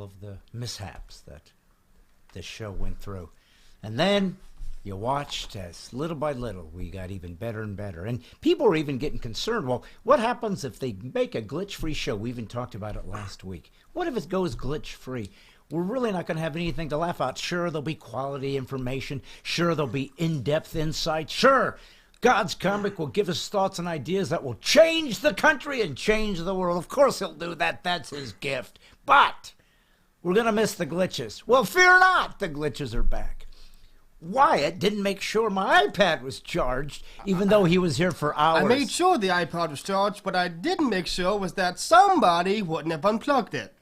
all of the mishaps that this show went through. And then you watched as little by little we got even better and better. And people are even getting concerned. Well, what happens if they make a glitch-free show? We even talked about it last week. What if it goes glitch-free? We're really not going to have anything to laugh at. Sure, there'll be quality information. Sure, there'll be in-depth insight. Sure, God's Comic will give us thoughts and ideas that will change the country and change the world. Of course he'll do that. That's his gift. But we're going to miss the glitches. Well, fear not. The glitches are back. Wyatt didn't make sure my iPad was charged, even though he was here for hours. I made sure the iPod was charged, but I didn't make sure was that somebody wouldn't have unplugged it.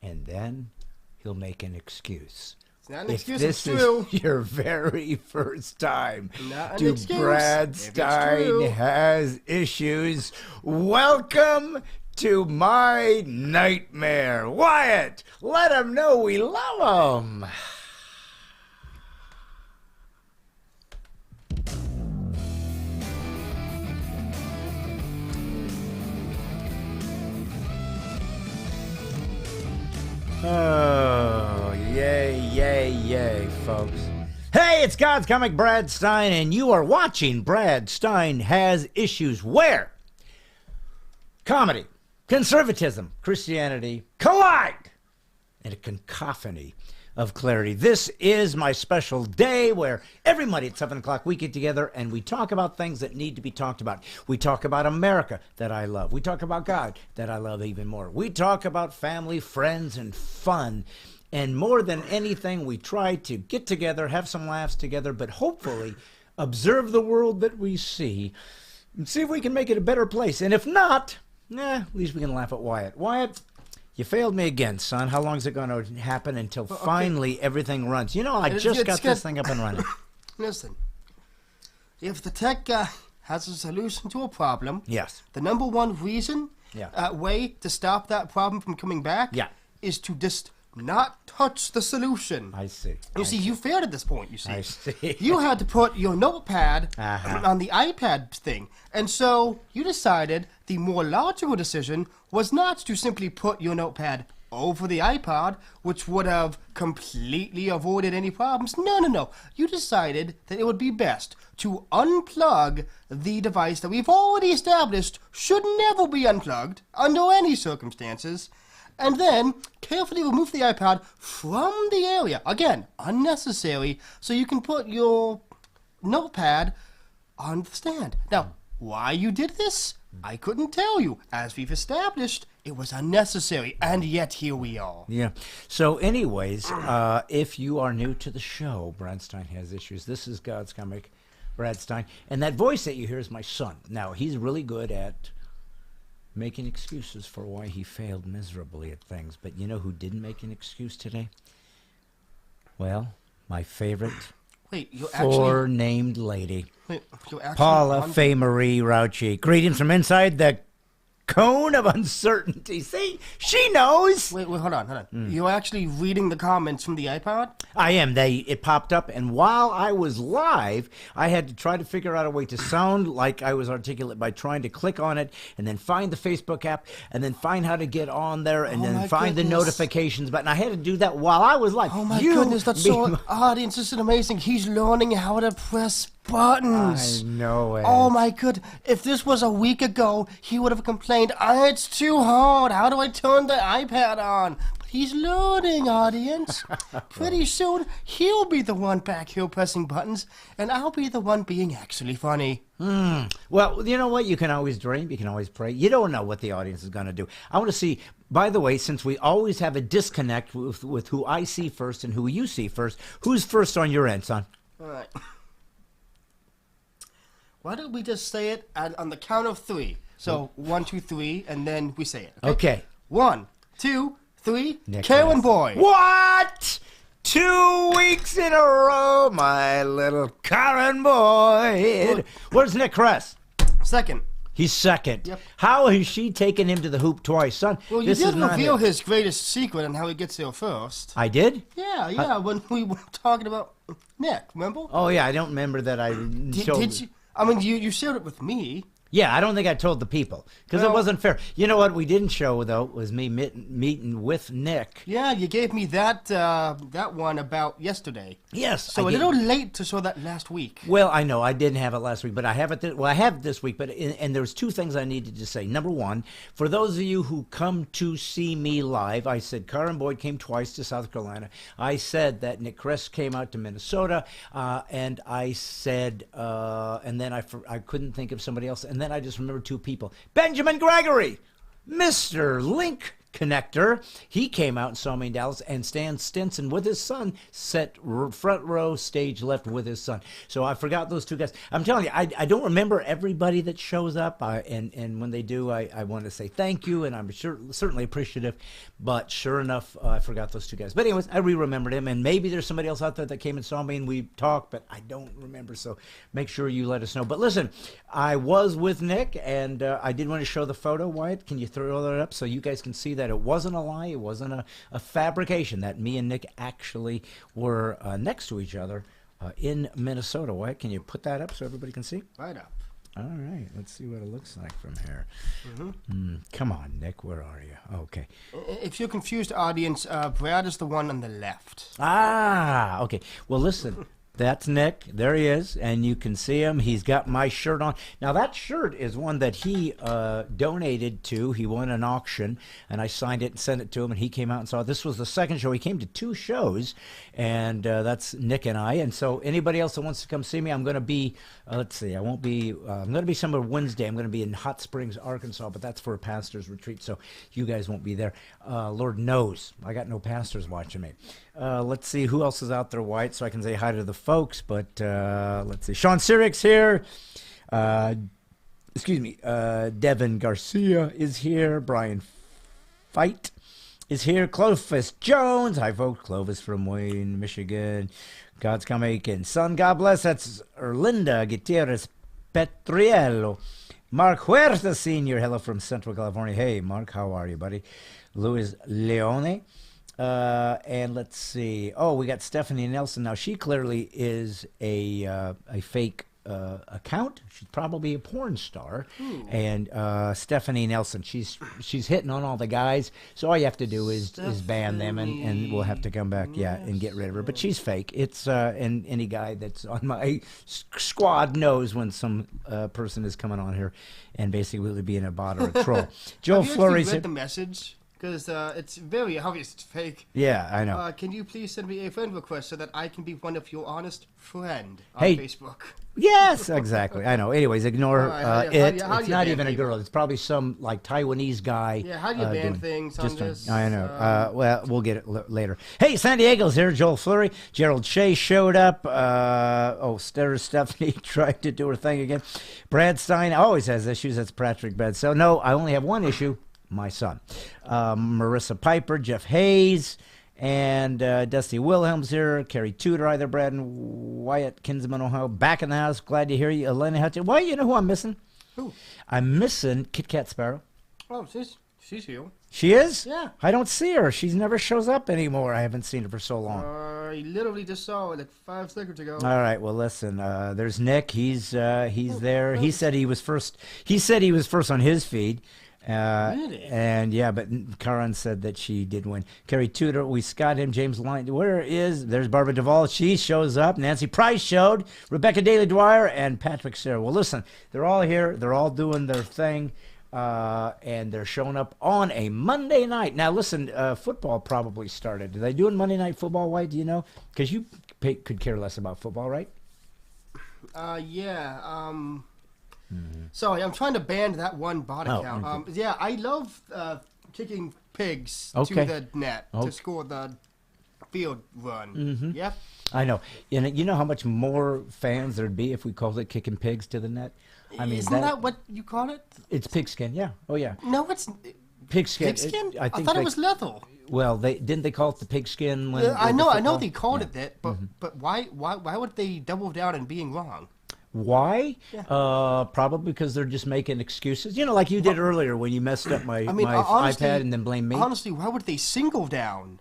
And then he'll make an excuse. It's not an excuse, If it's true. this is your very first time Not an to excuse. Brad If it's Stine true. Has Issues, welcome to my nightmare. Wyatt, let him know we love him. Oh, yay, yay, yay, folks. Hey, it's God's Comic Brad Stine, and you are watching Brad Stine Has Issues, where comedy, conservatism, Christianity collide in a cacophony of clarity. This is my special day where every Monday at 7 o'clock we get together and we talk about things that need to be talked about. We talk about America that I love. We talk about God that I love even more. We talk about family, friends, and fun. And more than anything, we try to get together, have some laughs together, but hopefully observe the world that we see and see if we can make it a better place. And if not, at least we can laugh at Wyatt. Wyatt, you failed me again, son. How long is it going to happen until finally everything runs? You know, I just got this thing up and running. Listen, if the tech guy has a solution to a problem, Yes. the number one reason, way to stop that problem from coming back, is to just not touch the solution. I see. You see, you failed at this point, you see. I see. You had to put your notepad on the iPad thing. And so you decided the more logical decision was not to simply put your notepad over the iPod, which would have completely avoided any problems. No. You decided that it would be best to unplug the device that we've already established should never be unplugged under any circumstances, and then carefully remove the iPod from the area. Again, unnecessary, so you can put your notepad on the stand. Now, why you did this, I couldn't tell you. As we've established, it was unnecessary, and yet here we are. Yeah. So anyways, if you are new to the show, Brad Stine Has Issues, this is God's Comic, Brad Stine. And that voice that you hear is my son. Now, he's really good at making excuses for why he failed miserably at things. But you know who didn't make an excuse today? Well, my favorite four-named lady, Paula Faye Marie Rauchi. Greetings from inside the cone of uncertainty. See, she knows. Wait, hold on. You're actually reading the comments from the iPod? I am. It popped up, and while I was live, I had to try to figure out a way to sound like I was articulate by trying to click on it, and then find the Facebook app, and then find how to get on there, and then find the notifications button. I had to do that while I was live. Oh my goodness, that's so audience. This is amazing. He's learning how to press buttons. I know it. Oh my goodness. If this was a week ago, he would have complained, it's too hard. How do I turn the iPad on? But he's learning, audience. Pretty soon, he'll be the one back here pressing buttons, and I'll be the one being actually funny. Well, you know what? You can always dream. You can always pray. You don't know what the audience is going to do. I want to see, by the way, since we always have a disconnect with who I see first and who you see first, who's first on your end, son? All right. Why don't we just say it on the count of three? So 1, 2, 3, and then we say it. Okay. 1, 2, 3. Nicholas. Karen Boy. What? 2 weeks in a row, my little Karen Boy. Where's Nick Kress? Second. He's second. Yep. How has she taken him to the hoop twice, son? Well, you did reveal his greatest secret and how he gets there first. I did? Yeah, when we were talking about Nick, remember? Oh, yeah, I don't remember that I Did you? I mean, you shared it with me. Yeah, I don't think I told the people because it wasn't fair. You know what we didn't show, though, was me meeting with Nick. Yeah, you gave me that that one about yesterday. Yes. So a little late to show that last week. Well, I know I didn't have it last week, but I have it. I have it this week. But and there's two things I needed to say. Number one, for those of you who come to see me live, I said Karen Boyd came twice to South Carolina. I said that Nick Kress came out to Minnesota, and I said, and then I couldn't think of somebody else, and then I just remembered two people. Benjamin Gregory, Mr. Link Connector. He came out and saw me in Dallas, and Stan Stinson with his son sat front row, stage left with his son. So I forgot those two guys. I'm telling you, I don't remember everybody that shows up, and when they do, I want to say thank you, and I'm certainly appreciative. But sure enough, I forgot those two guys. But anyways, I remembered him, and maybe there's somebody else out there that came and saw me and we talked, but I don't remember. So make sure you let us know. But listen, I was with Nick, and I did want to show the photo. Wyatt, can you throw that up so you guys can see that it wasn't a lie, it wasn't a fabrication, that me and Nick actually were next to each other in Minnesota. Wyatt, can you put that up so everybody can see? Right up. All right, let's see what it looks like from here. Come on, Nick, where are you? Okay. If you're confused, audience, Brad is the one on the left. Ah, okay. Well, listen. That's Nick. There he is, and you can see him. He's got my shirt on. Now, that shirt is one that he donated to. He won an auction, and I signed it and sent it to him, and he came out and saw it. This was the second show. He came to 2 shows, and that's Nick and I. And so anybody else that wants to come see me, I'm going to be, let's see, I'm going to be somewhere Wednesday. I'm going to be in Hot Springs, Arkansas, but that's for a pastor's retreat, so you guys won't be there. Lord knows. I got no pastors watching me. Let's see who else is out there, White, so I can say hi to the folks. But let's see. Sean Sirick's here. Excuse me. Devin Garcia is here. Brian Fight is here. Clovis Jones. Hi, folks. Clovis from Wayne, Michigan. God's Comic and Son. God bless. That's Erlinda Gutierrez Petriello. Mark Huerta Sr. Hello from Central California. Hey, Mark. How are you, buddy? Luis Leone. And let's see. Oh, we got Stephanie Nelson. Now, she clearly is a fake account. She's probably a porn star. And Stephanie Nelson, she's hitting on all the guys. So all you have to do is ban them, and we'll have to come back, and get rid of her. But she's fake. It's and any guy that's on my squad knows when some person is coming on here and basically being a bot or a troll. Joe Flores. Read the message? Because it's very obvious it's fake. Yeah, I know. Can you please send me a friend request so that I can be one of your honest friend on Facebook? Yes, exactly. I know. Anyways, ignore it. It's not even a girl. It's probably some like Taiwanese guy. Yeah, how do you ban things on this? I know. Well, we'll get it later. Hey, San Diego's here. Joel Fleury. Gerald Shea showed up. Stephanie tried to do her thing again. Brad Stine always has issues. That's Patrick Bed. So, no, I only have one issue. My son. Marissa Piper, Jeff Hayes, and Dusty Wilhelms here. Carrie Tudor, either Brad and Wyatt Kinsman, Ohio. Back in the house. Glad to hear you. Elena Hutchins. Why, you know who I'm missing? Who? I'm missing Kit Kat Sparrow. Oh, she's here. She is? Yeah. I don't see her. She never shows up anymore. I haven't seen her for so long. I literally just saw her like 5 seconds ago. All right. Well, listen. There's Nick. He's there. He said he was first. He said he was first on his feed. Really? And yeah, but Karen said that she did win. Carrie Tudor, we got him. James Line, there's Barbara Duvall. She shows up. Nancy Price showed. Rebecca Daly Dwyer and Patrick Sarah. Well, listen, they're all here. They're all doing their thing. And they're showing up on a Monday night. Now, listen, football probably started. Are they doing Monday Night Football, White? Do you know? Because you could care less about football, right? Yeah. Sorry, I'm trying to ban that one bot account. Okay. Yeah, I love kicking pigs to the net to score the field run. Yeah. I know. And you know how much more fans there'd be if we called it kicking pigs to the net? I mean, Isn't that what you call it? It's pigskin, yeah. Oh, yeah. No, it's... Pigskin? Pigskin? I thought it was leather. Well, didn't they call it the pigskin? When I know they called it that, but why would they double down on being wrong? Why? Yeah. Probably because they're just making excuses. You know, like you did earlier when you messed up my honestly, iPad and then blamed me. Honestly, why would they single down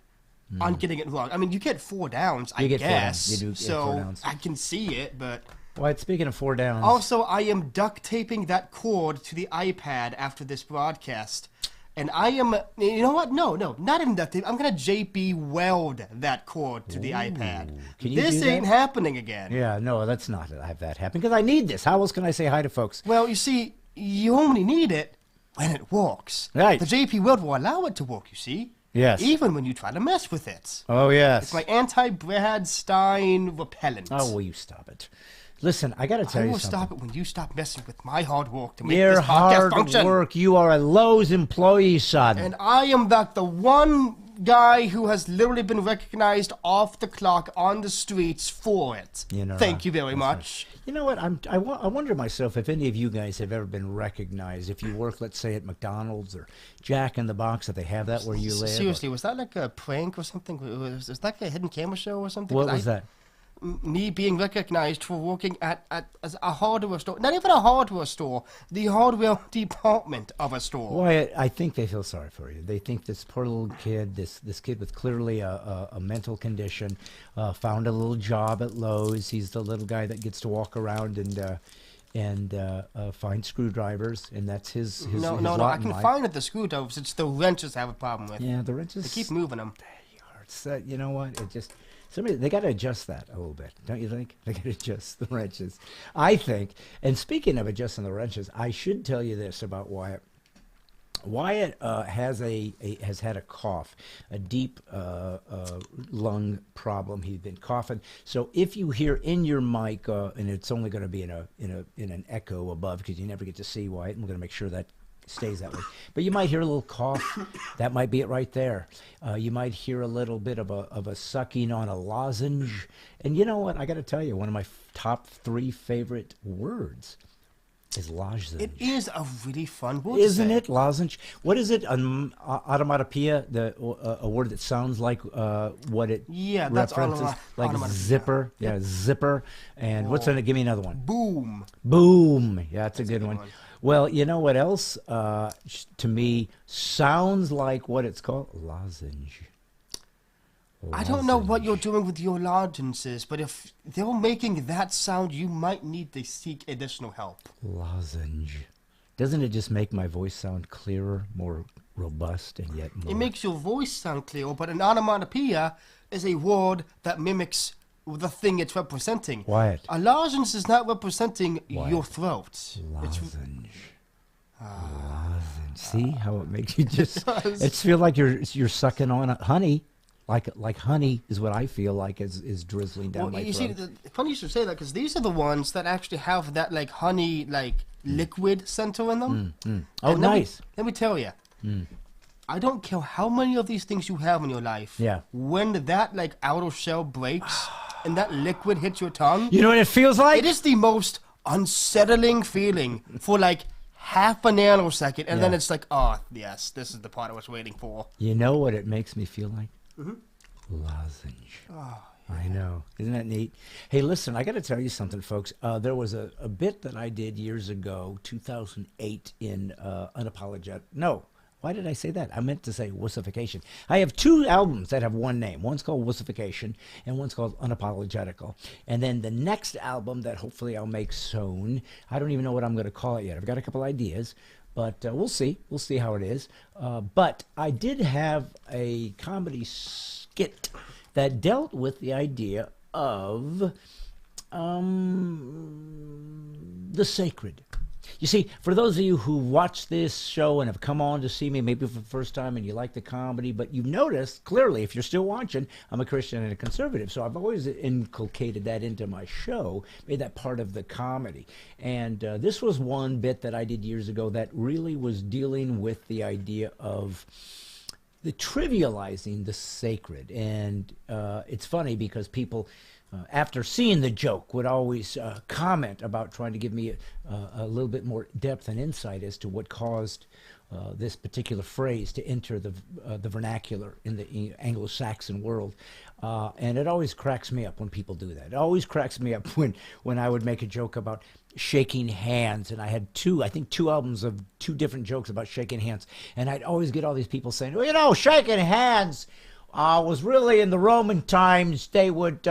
on getting it wrong? I mean, you get 4 downs, I guess. 4 downs. You do get 4 downs. I can see it, but What? Speaking of 4 downs. Also, I am duct taping that cord to the iPad after this broadcast. And I am, you know what? No, not even duct tape. I'm going to JP weld that cord to the iPad. Can you This do that? ain't happening again. Yeah, no, let's not have that happen because I need this. How else can I say hi to folks? Well, you see, you only need it when it works. Right. The JP weld will allow it to work, you see. Yes. Even when you try to mess with it. Oh, yes. It's my anti-Brad Stine repellent. Oh, will you stop it? Listen, I got to tell I you will something. stop it when you stop messing with my hard work to make Your this podcast hard function. work. You are a Lowe's employee, son. And I am the one guy who has literally been recognized off the clock on the streets for it. You know, Thank you very much. You know what? I wonder myself if any of you guys have ever been recognized. If you work, let's say, at McDonald's or Jack in the Box, if they have that where you live. Seriously, was that like a prank or something? Was that like a hidden camera show or something? What was that? Me being recognized for working at as a hardware store. Not even a hardware store. The hardware department of a store. Why, I think they feel sorry for you. They think this poor little kid, this kid with clearly a mental condition, found a little job at Lowe's. He's the little guy that gets to walk around and find screwdrivers, and that's his No, lot I in can life. find it the screwdrivers. It's the wrenches I have a problem with. Yeah, the wrenches. They keep moving them. You know what? It just they got to adjust that a little bit, don't you think? They got to adjust the wrenches. I think. And speaking of adjusting the wrenches, I should tell you this about Wyatt. Wyatt has had a cough, a deep lung problem. He's been coughing. So if you hear in your mic, and it's only going to be in an echo above because you never get to see Wyatt, and we're going to make sure that stays that way. But you might hear a little cough. That might be it right there. You might hear a little bit of a sucking on a lozenge. And you know what? I got to tell you, one of my top 3 favorite words is lozenge. It is a really fun word. Isn't it? Lozenge. What is it? Automatopoeia, a word that sounds like what it that's references, like automatopoeia. zipper. Yeah, zipper. And what's in it? Give me another one. Boom. Boom. Yeah, that's a good one. Well, you know what else to me sounds like what it's called? Lozenge. I don't know what you're doing with your lozenges, but if they're making that sound, you might need to seek additional help. Lozenge. Doesn't it just make my voice sound clearer, more robust, and yet more... It makes your voice sound clearer, but an onomatopoeia is a word that mimics the thing it's representing. Wyatt. A lozenge is not representing Wyatt. your throat. Lozenge. Lozenge. See how it makes you just... does. It feels like you're sucking on honey. Like honey is what I feel like is drizzling down my you throat. see, funny you should say that, because these are the ones that actually have that like honey liquid center in them. Oh, And nice. Let me tell you, I don't care how many of these things you have in your life. Yeah. When that like outer shell breaks and that liquid hits your tongue, You know what it feels like? it is the most unsettling feeling for like half a nanosecond, and then Yeah. it's like, oh yes, this is the part I was waiting for. You know what it makes me feel like? Lozenge. Oh, I know. Isn't that neat? Hey, listen, I got to tell you something, folks. There was a bit that I did years ago, 2008, in Unapologetic. No, why did I say that? I meant to say Wussification. I have 2 albums that have one name. One's called Wussification, and one's called Unapologetical. And then the next album that hopefully I'll make soon, I don't even know what I'm going to call it yet. I've got a couple ideas. But we'll see. We'll see how it is. But I did have a comedy skit that dealt with the idea of the sacred. You see, for those of you who watch this show and have come on to see me maybe for the first time and you like the comedy, but you've noticed clearly, if you're still watching, I'm a Christian and a conservative. So I've always inculcated that into my show, made that part of the comedy. And this was one bit that I did years ago that really was dealing with the idea of the trivializing the sacred. And it's funny because people... after seeing the joke, would always comment about trying to give me a little bit more depth and insight as to what caused this particular phrase to enter the vernacular in the Anglo-Saxon world. And it always cracks me up when people do that. It always cracks me up when I would make a joke about shaking hands. And I had two albums of 2 different jokes about shaking hands. And I'd always get all these people saying, well, you know, shaking hands was really in the Roman times. They would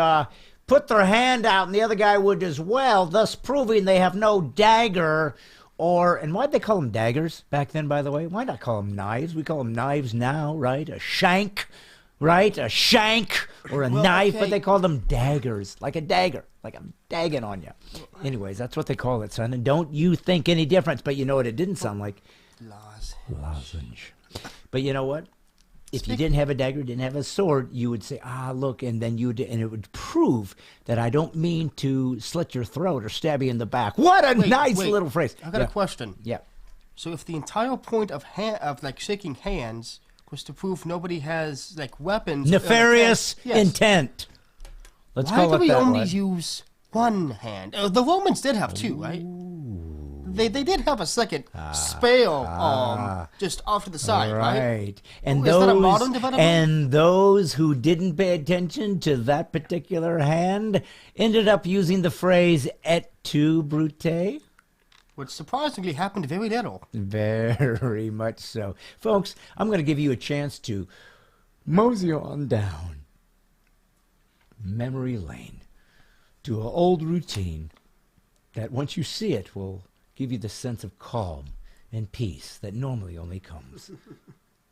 put their hand out and the other guy would as well, thus proving they have no dagger. And why'd they call them daggers back then, by the way? Why not call them knives? We call them knives now, right? A shank, right? A shank or a knife, but they call them daggers, like a dagger, like I'm dagging on you. Anyways, that's what they call it, son. And don't you think any difference, but you know what it didn't sound like? Lozenge. But you know what? If you didn't have a dagger, didn't have a sword, you would say, look, and then and it would prove that I don't mean to slit your throat or stab you in the back. What a nice little phrase. I got a question. Yeah. So if the entire point of shaking hands was to prove nobody has weapons, nefarious intent. Let's call it that. Why do we only use one hand? The Romans did have two, right? They did have a second spare arm just off to the side, right? And is that a modern development? And those who didn't pay attention to that particular hand ended up using the phrase "et tu, Brute," which surprisingly happened very little. Very much so, folks. I'm going to give you a chance to mosey on down memory lane to an old routine that, once you see it, will give you the sense of calm and peace that normally only comes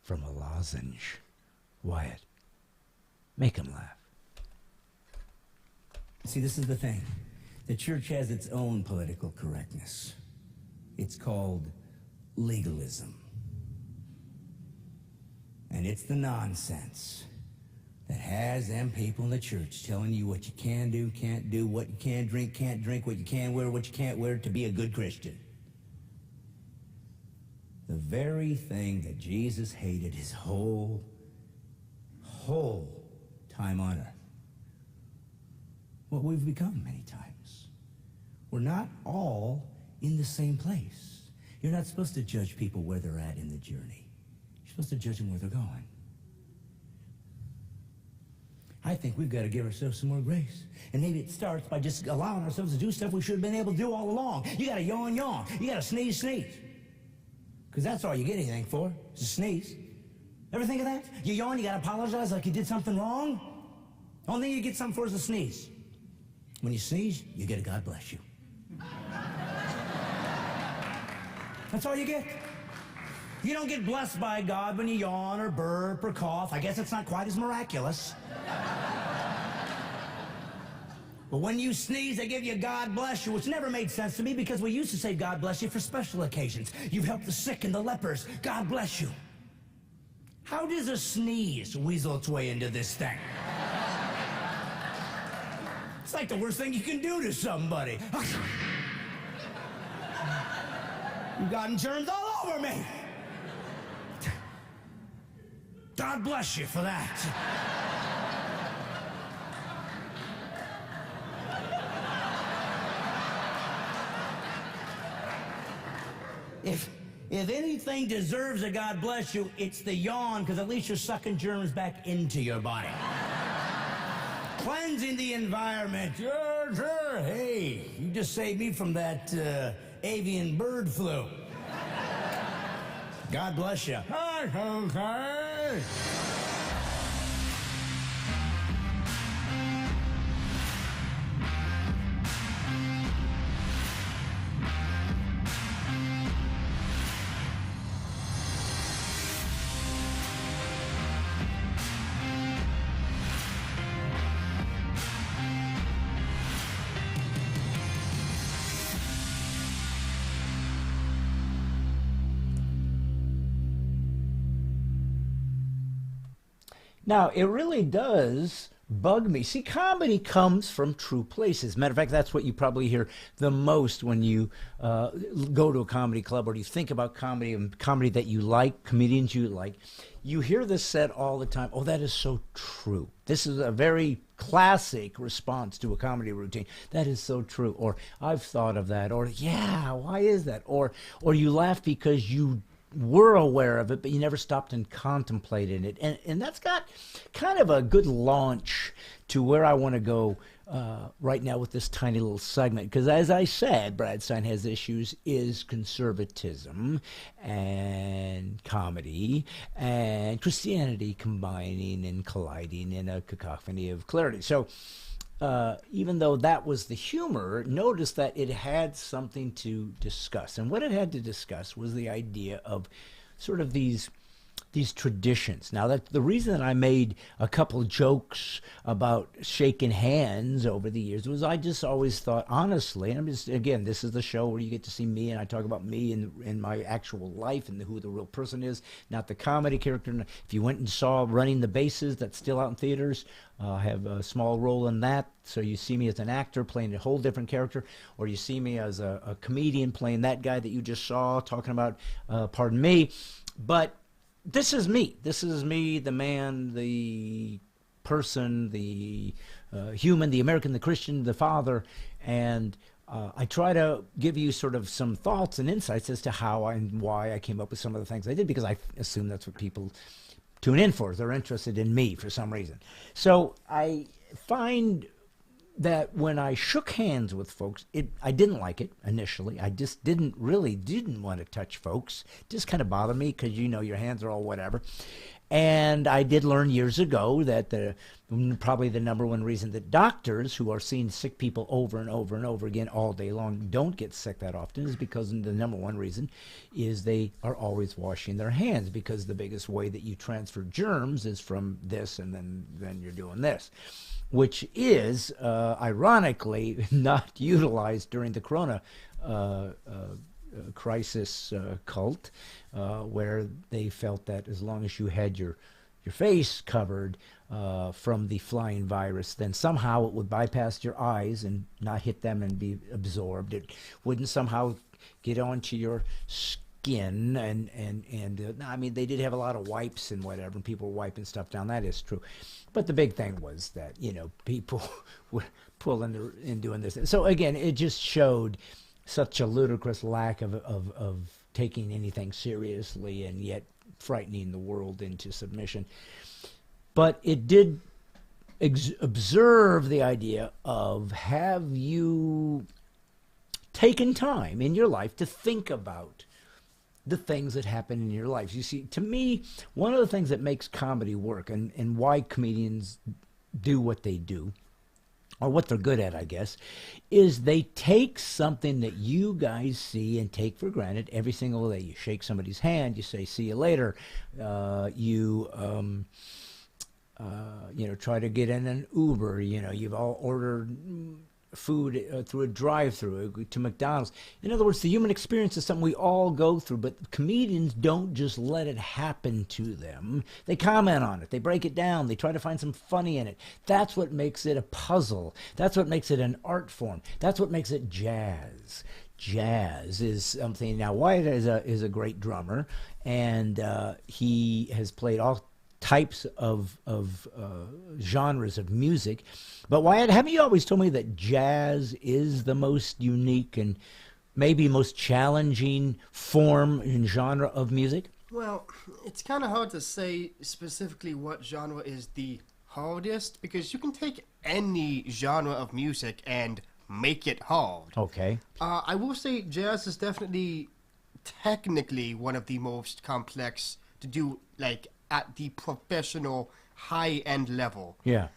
from a lozenge. Wyatt, make him laugh. See, this is the thing. The church has its own political correctness. It's called legalism. And it's the nonsense that has them people in the church telling you what you can do, can't do, what you can drink, can't drink, what you can wear, what you can't wear to be a good Christian. The very thing that Jesus hated his whole time on earth. What we've become many times. We're not all in the same place. You're not supposed to judge people where they're at in the journey. You're supposed to judge them where they're going. I think we've got to give ourselves some more grace. And maybe it starts by just allowing ourselves to do stuff we should have been able to do all along. You got to yawn. You got to sneeze. Because that's all you get anything for, is a sneeze. Ever think of that? You yawn, you got to apologize like you did something wrong. The only thing you get something for is a sneeze. When you sneeze, you get a God bless you. That's all you get. You don't get blessed by God when you yawn or burp or cough. I guess it's not quite as miraculous. But when you sneeze, they give you God bless you, which never made sense to me because we used to say God bless you for special occasions. You've helped the sick and the lepers. God bless you. How does a sneeze weasel its way into this thing? It's like the worst thing you can do to somebody. You've gotten germs all over me. God bless you for that. If anything deserves a God bless you, it's the yawn, because at least you're sucking germs back into your body. Cleansing the environment. Sure. Hey, you just saved me from that avian bird flu. God bless you. Okay. Now, it really does bug me. See, comedy comes from true places. Matter of fact, that's what you probably hear the most when you go to a comedy club or you think about comedy and comedy that you like, comedians you like. You hear this said all the time, oh, that is so true. This is a very classic response to a comedy routine. That is so true. Or, I've thought of that. Or, yeah, why is that? Or you laugh because you were aware of it, but you never stopped and contemplated it. And that's got kind of a good launch to where I want to go right now with this tiny little segment. Because as I said, Brad Stine Has Issues is conservatism and comedy and Christianity combining and colliding in a cacophony of clarity. So even though that was the humor, notice that it had something to discuss. And what it had to discuss was the idea of sort of these traditions. Now, that the reason that I made a couple jokes about shaking hands over the years was I just always thought, honestly, and I'm just, again, this is the show where you get to see me and I talk about me in my actual life and who the real person is, not the comedy character. If you went and saw Running the Bases, that's still out in theaters, I have a small role in that, so you see me as an actor playing a whole different character, or you see me as a comedian playing that guy that you just saw talking about, pardon me, but this is me. This is me, the man, the person, the human, the American, the Christian, the father. And I try to give you sort of some thoughts and insights as to how and why I came up with some of the things I did, because I assume that's what people tune in for. They're interested in me for some reason. So I find that when I shook hands with folks, I didn't like it initially. I just didn't want to touch folks. It just kind of bothered me because, you know, your hands are all whatever. And I did learn years ago that probably the number one reason that doctors who are seeing sick people over and over and over again all day long don't get sick that often is because the number one reason is they are always washing their hands, because the biggest way that you transfer germs is from this, and then you're doing this, which is ironically not utilized during the corona crisis cult, where they felt that as long as you had your face covered from the flying virus, then somehow it would bypass your eyes and not hit them and be absorbed. It wouldn't somehow get onto your skin, and I mean, they did have a lot of wipes and whatever, and people were wiping stuff down. That is true. But the big thing was that, you know, people were pulling and doing this. So again, it just showed such a ludicrous lack of taking anything seriously and yet frightening the world into submission. But it did observe the idea of, have you taken time in your life to think about the things that happen in your life? You see, to me, one of the things that makes comedy work and why comedians do what they do, or what they're good at, I guess, is they take something that you guys see and take for granted every single day. You shake somebody's hand, you say, see you later, you know, try to get in an Uber, you know, you've all ordered food through a drive-through to McDonald's. In other words, the human experience is something we all go through, but comedians don't just let it happen to them. They comment on it. They break it down. They try to find some funny in it. That's what makes it a puzzle. That's what makes it an art form. That's what makes it jazz. Jazz is something. Now, Wyatt is a great drummer, and he has played all types of genres of music. But Wyatt, haven't you always told me that jazz is the most unique and maybe most challenging form and genre of music? Well, it's kind of hard to say specifically what genre is the hardest, because you can take any genre of music and make it hard. Okay. I will say jazz is definitely technically one of the most complex to do, like, at the professional high-end level. Yeah.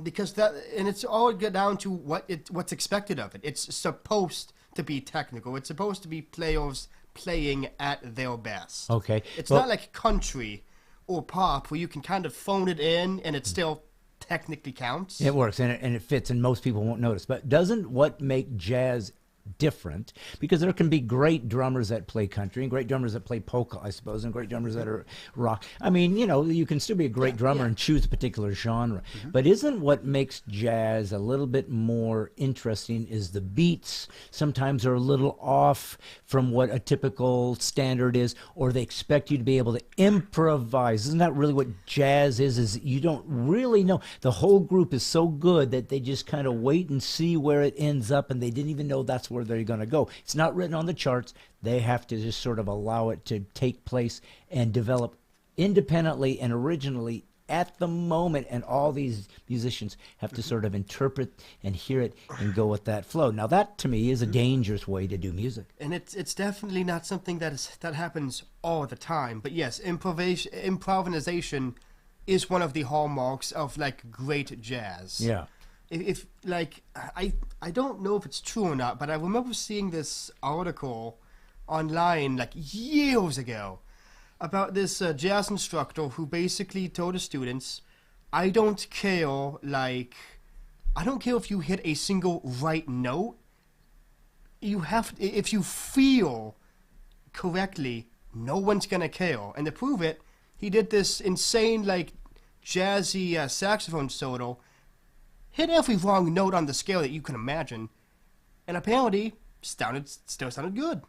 Because that, and it's all get down to what's expected of it. It's supposed to be technical. It's supposed to be players playing at their best. Okay. It's not like country or pop where you can kind of phone it in and it still technically counts. It works and it fits, and most people won't notice. But doesn't what make jazz different, because there can be great drummers that play country and great drummers that play polka, I suppose, and great drummers that are rock. I mean, you know, you can still be a great drummer and choose a particular genre. But isn't what makes jazz a little bit more interesting is the beats sometimes are a little off from what a typical standard is, or they expect you to be able to improvise. Isn't that really what jazz is you don't really know. The whole group is so good that they just kind of wait and see where it ends up, and they didn't even know that's where they're going to go. It's not written on the charts. They have to just sort of allow it to take place and develop independently and originally at the moment, and all these musicians have to sort of interpret and hear it and go with that flow. Now that, to me, is a dangerous way to do music. And it's definitely not something that happens all the time. But yes, improvisation is one of the hallmarks of, like, great jazz. Yeah. if like I don't know if it's true or not, but I remember seeing this article online like years ago about this jazz instructor who basically told his students, I don't care if you hit a single right note. If you feel correctly, no one's gonna care. And to prove it, he did this insane like jazzy saxophone solo, hit every wrong note on the scale that you can imagine, and apparently still sounded good.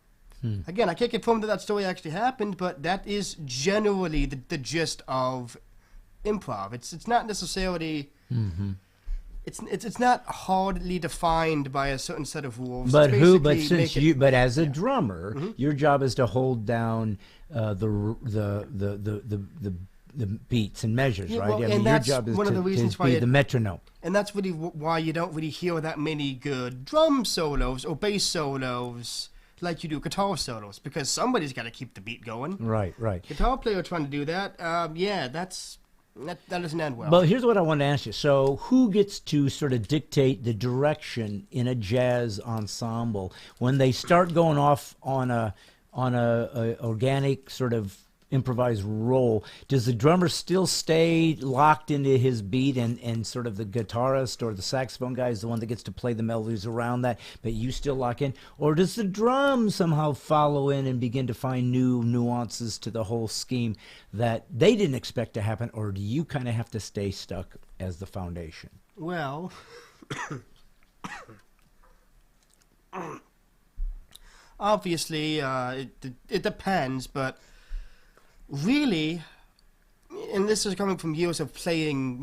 Again, I can't confirm that story actually happened, but that is generally the gist of improv. It's not necessarily it's not hardly defined by a certain set of rules. But but as a drummer, your job is to hold down the beats and measures, Yeah, right? well, I and mean, that's your job is one of the reasons why be the metronome. And that's really why you don't really hear that many good drum solos or bass solos like you do guitar solos, because somebody's got to keep the beat going. Right. Guitar player trying to do that, that doesn't end well. But here's what I want to ask you. So who gets to sort of dictate the direction in a jazz ensemble when they start going off on a organic sort of improvised roll? Does the drummer still stay locked into his beat, and sort of the guitarist or the saxophone guy is the one that gets to play the melodies around that, but you still lock in? Or does the drum somehow follow in and begin to find new nuances to the whole scheme that they didn't expect to happen? Or do you kind of have to stay stuck as the foundation? Well, obviously, it depends, but really, and this is coming from years of playing,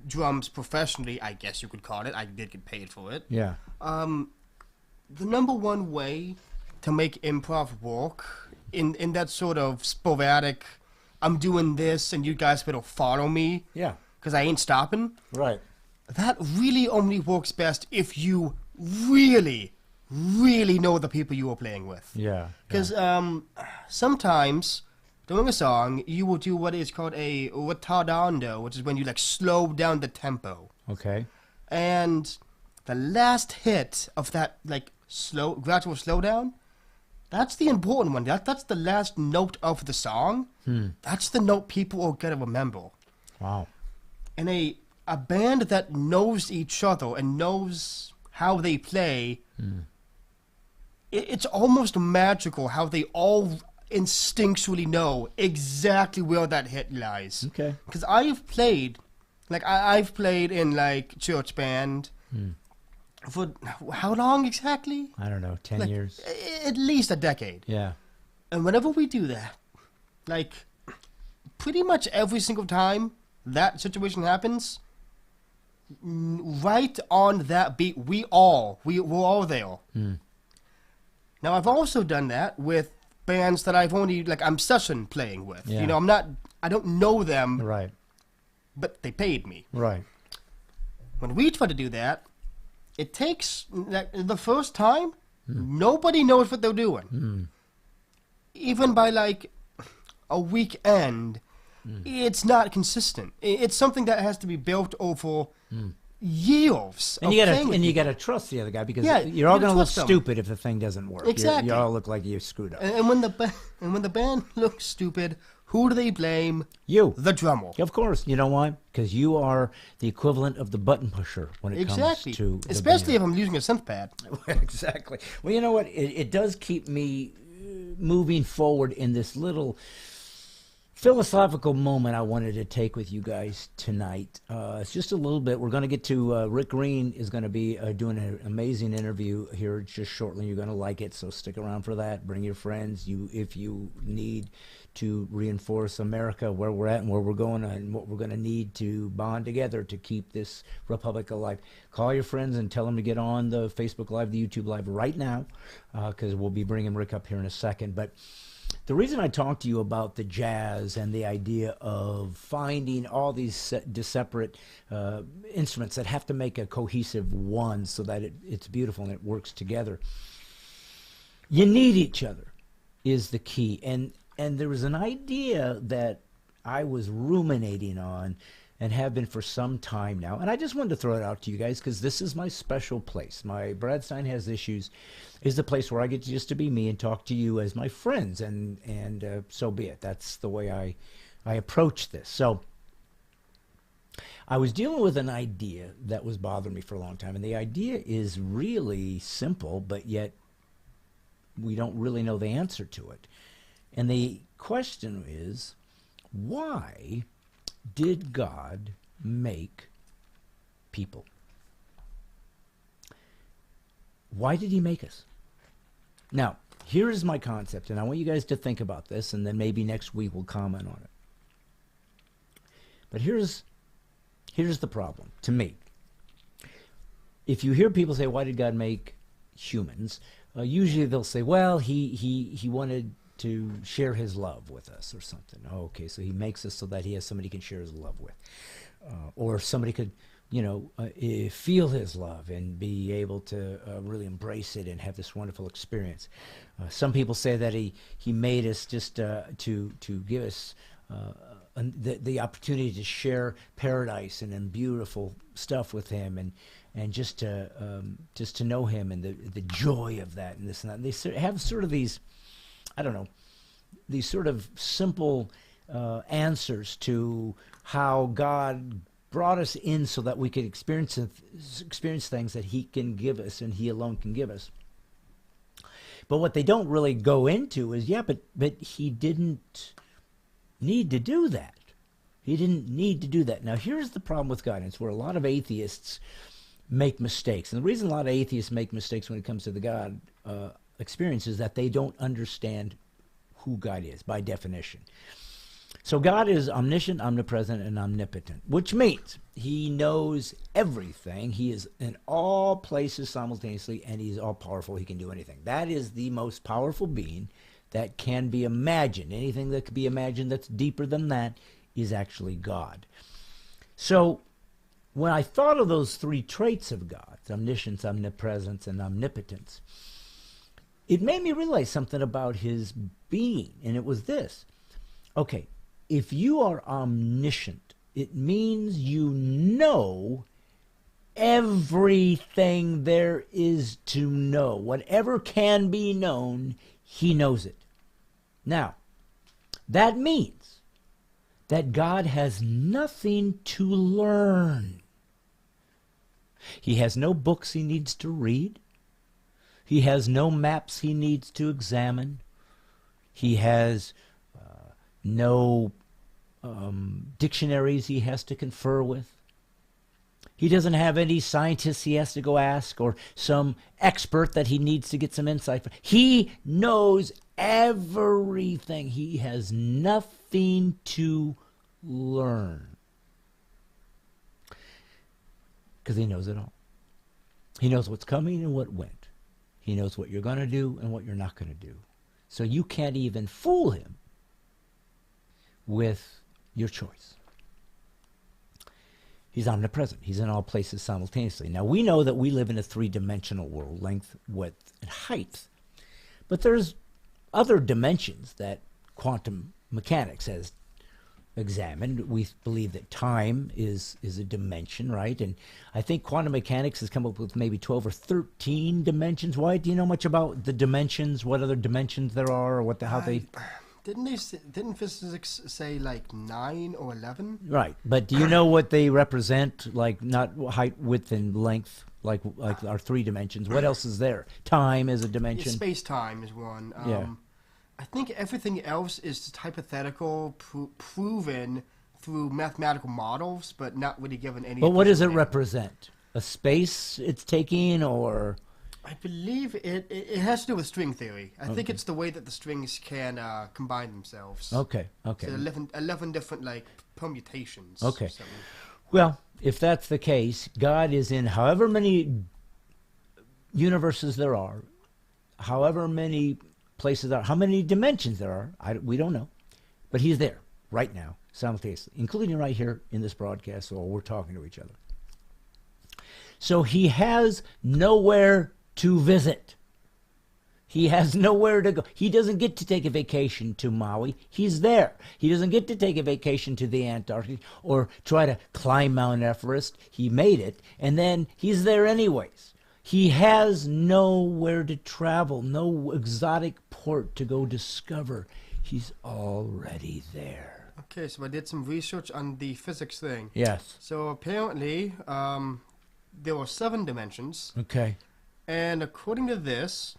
drums professionally, I guess you could call it. I did get paid for it. Yeah. The number one way to make improv work in that sort of sporadic, I'm doing this and you guys better follow me. Yeah. Because I ain't stopping. Right. That really only works best if you really, really know the people you are playing with. Yeah. Because sometimes during a song, you will do what is called a retardando, which is when you slow down the tempo. Okay. And the last hit of that gradual slowdown, that's the important one. That's the last note of the song. That's the note people are gonna remember. Wow. And a band that knows each other and knows how they play, it's almost magical how they all instinctually know exactly where that hit lies. Okay. Because I've played in church band for how long exactly? I don't know, 10 years? At least a decade. Yeah. And whenever we do that, pretty much every single time that situation happens, right on that beat, we're all there. Now, I've also done that with bands that I've only, I'm session playing with. Yeah. I don't know them. Right. But they paid me. Right. When we try to do that, it takes, the first time, nobody knows what they're doing. Even by, a weekend, it's not consistent. It's something that has to be built over years. And you gotta trust the other guy, because you're all gonna look stupid if the thing doesn't work. Exactly. You all look like you screwed up. And when the band looks stupid, who do they blame? You. The drummer. Of course. You know why? Because you are the equivalent of the button pusher when it comes to the especially band. if I'm using a synth pad. Exactly. Well, you know what? It does keep me moving forward in this little philosophical moment I wanted to take with you guys tonight. It's just a little bit. We're going to get to Rick Green is going to be doing an amazing interview here just shortly. You're going to like it, so stick around for that. Bring your friends. If you need to reinforce America, where we're at and where we're going, and what we're going to need to bond together to keep this republic alive, call your friends and tell them to get on the Facebook Live, the YouTube Live right now, because we'll be bringing Rick up here in a second. But the reason I talked to you about the jazz and the idea of finding all these separate instruments that have to make a cohesive one so that it's beautiful and it works together, you need each other is the key. And there was an idea that I was ruminating on and have been for some time now. And I just wanted to throw it out to you guys because this is my special place. My Brad Stine Has Issues is the place where I get just to be me and talk to you as my friends, and so be it. That's the way I approach this. So I was dealing with an idea that was bothering me for a long time, and the idea is really simple, but yet we don't really know the answer to it. And the question is, why did God make people? Why did he make us? Now, here is my concept, and I want you guys to think about this, and then maybe next week we'll comment on it. But here's the problem, to me. If you hear people say, why did God make humans? Usually they'll say, well, he wanted to share his love with us or something. Oh, okay, so he makes us so that he has somebody he can share his love with. Or somebody could, feel his love and be able to really embrace it and have this wonderful experience. Some people say that he made us just to give us the opportunity to share paradise and beautiful stuff with him, and just to know him and the joy of that and this and that. And they have sort of these, I don't know, these sort of simple answers to how God brought us in so that we could experience things that he can give us and he alone can give us. But what they don't really go into is, but he didn't need to do that. He didn't need to do that. Now, here's the problem with God, and it's where a lot of atheists make mistakes. And the reason a lot of atheists make mistakes when it comes to the God experience is that they don't understand who God is by definition. So God is omniscient, omnipresent, and omnipotent, which means he knows everything. He is in all places simultaneously, and he's all-powerful. He can do anything. That is the most powerful being that can be imagined. Anything that could be imagined that's deeper than that is actually God. So when I thought of those three traits of God, omniscience, omnipresence, and omnipotence, it made me realize something about his being, and it was this. Okay, if you are omniscient, it means you know everything there is to know. Whatever can be known, he knows it. Now, that means that God has nothing to learn. He has no books he needs to read. He has no maps he needs to examine. He has no dictionaries he has to confer with. He doesn't have any scientists he has to go ask or some expert that he needs to get some insight from. He knows everything. He has nothing to learn because he knows it all. He knows what's coming and what went. He knows what you're going to do and what you're not going to do. So you can't even fool him with your choice. He's omnipresent. He's in all places simultaneously. Now, we know that we live in a three-dimensional world, length, width, and height. But there's other dimensions that quantum mechanics has examined. We believe that time is a dimension, right? And I think quantum mechanics has come up with maybe 12 or 13 dimensions. Why? Do you know much about the dimensions, what other dimensions there are, or how they... Didn't physics say like 9 or 11? Right, but do you know what they represent? Like not height, width, and length, like our three dimensions. What else is there? Time is a dimension. Space-time is one. Yeah. I think everything else is just hypothetical, proven through mathematical models, but not really given any. But what does it represent? A space it's taking, or? I believe it has to do with string theory. I think it's the way that the strings can combine themselves. Okay. So 11 different like permutations. Okay. Well, if that's the case, God is in however many universes there are, however many places there are, how many dimensions there are, we don't know. But he's there right now, simultaneously, including right here in this broadcast while we're talking to each other. So he has nowhere to visit. He has nowhere to go. He doesn't get to take a vacation to Maui. He's there. He doesn't get to take a vacation to the Antarctic or try to climb Mount Everest. He made it, and then he's there anyways. He has nowhere to travel, no exotic port to go discover. He's already there. Okay, so I did some research on the physics thing. Yes. So apparently, there were 7 dimensions. Okay. And according to this,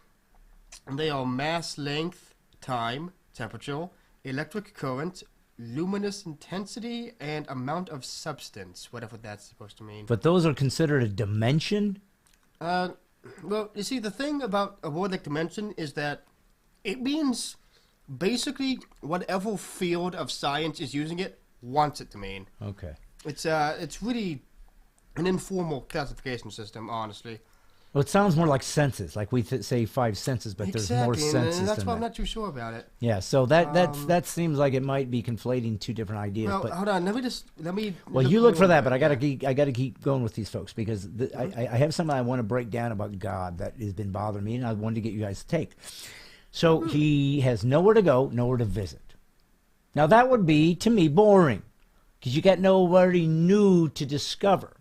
they are mass, length, time, temperature, electric current, luminous intensity, and amount of substance, whatever that's supposed to mean. But those are considered a dimension? Well, you see, the thing about a word like dimension is that it means basically whatever field of science is using it wants it to mean. Okay. It's really an informal classification system, honestly. Well, it sounds more like senses, like we say 5 senses, but there's more senses and that's than why that. I'm not too sure about it. Yeah, so that seems like it might be conflating 2 different ideas. Well, but hold on, let me. well, you look for that, but I gotta keep going with these folks because I have something I want to break down about God that has been bothering me, and I wanted to get you guys to take. So he has nowhere to go, nowhere to visit. Now that would be to me boring because you got nobody new to discover.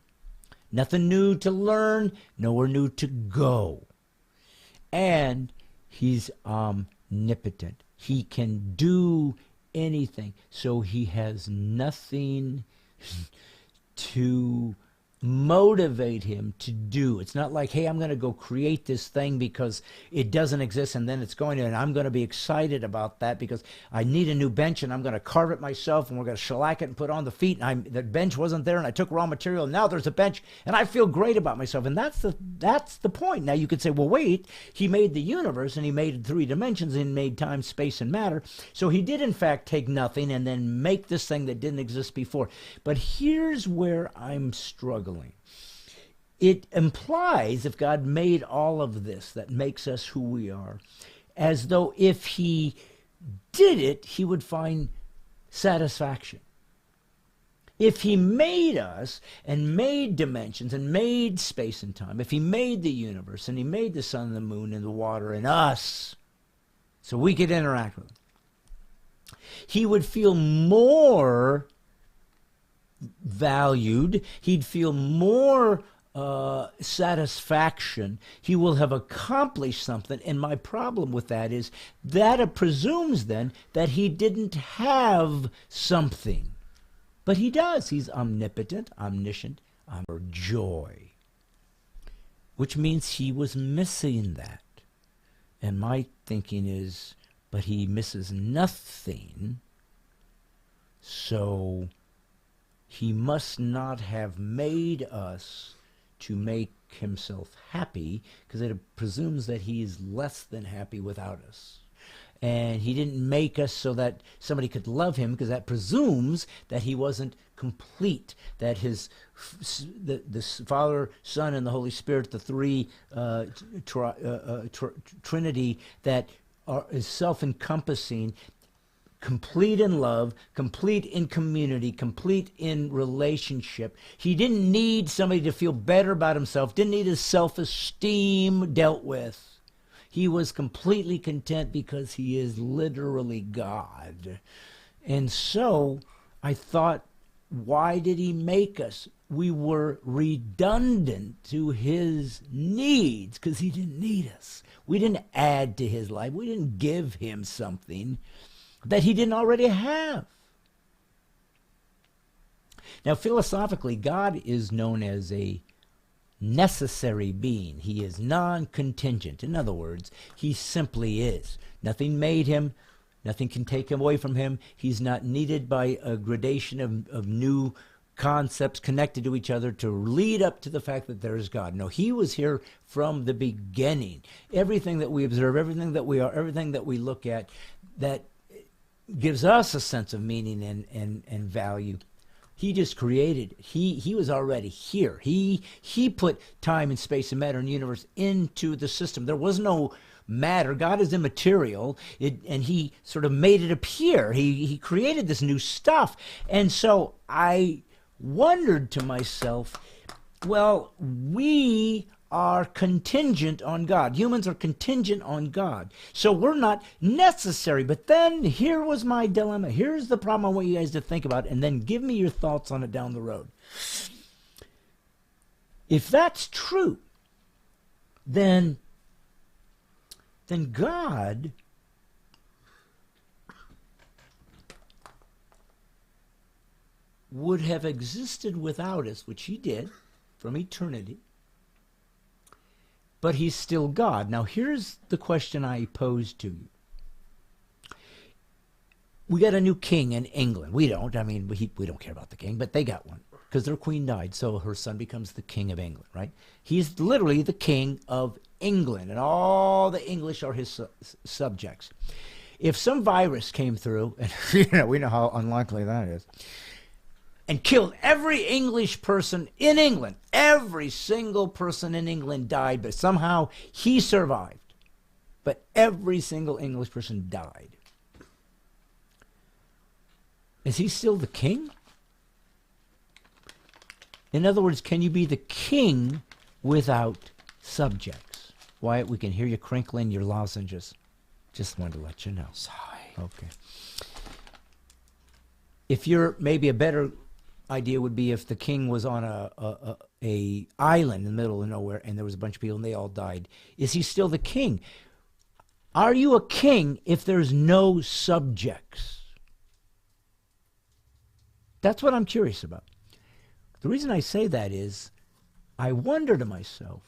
Nothing new to learn, nowhere new to go. And he's omnipotent. He can do anything. So he has nothing to motivate him to do. It's not like, hey, I'm going to go create this thing because it doesn't exist and then it's going to, and I'm going to be excited about that because I need a new bench and I'm going to carve it myself and we're going to shellac it and put on the feet and the bench wasn't there and I took raw material and now there's a bench and I feel great about myself. And that's the point. Now you could say, well, wait, he made the universe and he made 3 dimensions and made time, space, and matter. So he did in fact take nothing and then make this thing that didn't exist before. But here's where I'm struggling. It implies, if God made all of this that makes us who we are, as though if he did it, he would find satisfaction. If he made us and made dimensions and made space and time, if he made the universe and he made the sun and the moon and the water and us, so we could interact with him, he would feel more valued, he'd feel more satisfaction, he will have accomplished something. And my problem with that is that it presumes then that he didn't have something. But he does. He's omnipotent, omniscient, or joy. Which means he was missing that. And my thinking is, but he misses nothing, so he must not have made us to make himself happy, because it presumes that he is less than happy without us. And he didn't make us so that somebody could love him, because that presumes that he wasn't complete, that the Father, Son, and the Holy Spirit, the 3 Trinity that is self-encompassing, complete in love, complete in community, complete in relationship. He didn't need somebody to feel better about himself, didn't need his self-esteem dealt with. He was completely content because he is literally God. And so I thought, why did he make us? We were redundant to his needs because he didn't need us. We didn't add to his life. We didn't give him something that he didn't already have. Now, philosophically, God is known as a necessary being. He is non-contingent. In other words, he simply is. Nothing made him. Nothing can take him away from him. He's not needed by a gradation of new concepts connected to each other to lead up to the fact that there is God. No, he was here from the beginning. Everything that we observe, everything that we are, everything that we look at, that gives us a sense of meaning and value. He just created. He was already here. He put time and space and matter and universe into the system. There was no matter. God is immaterial, and he sort of made it appear. He created this new stuff. And so I wondered to myself, well, we are contingent on God. Humans are contingent on God. So we're not necessary. But then here was my dilemma. Here's the problem I want you guys to think about, and then give me your thoughts on it down the road. If that's true, then God would have existed without us, which he did from eternity, but he's still God. Now, here's the question I pose to you. We got a new king in England. We don't. I mean, we don't care about the king, but they got one because their queen died, so her son becomes the king of England, right? He's literally the king of England, and all the English are his subjects. If some virus came through, and we know how unlikely that is, and killed every English person in England, every single person in England died, but somehow he survived. But every single English person died. Is he still the king? In other words, can you be the king without subjects? Wyatt, we can hear you crinkling your lozenges. Just wanted to let you know. Sorry. Okay. If you're maybe a better idea would be if the king was on a island in the middle of nowhere and there was a bunch of people and they all died. Is he still the king? Are you a king if there's no subjects? That's what I'm curious about. The reason I say that is I wonder to myself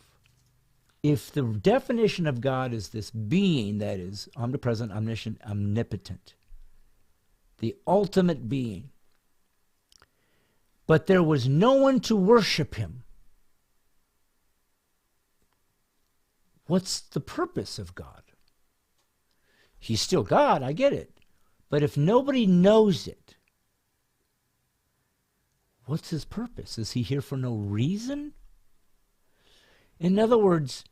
if the definition of God is this being that is omnipresent, omniscient, omnipotent, the ultimate being, but there was no one to worship him. What's the purpose of God? He's still God, I get it. But if nobody knows it, what's his purpose? Is he here for no reason? In other words,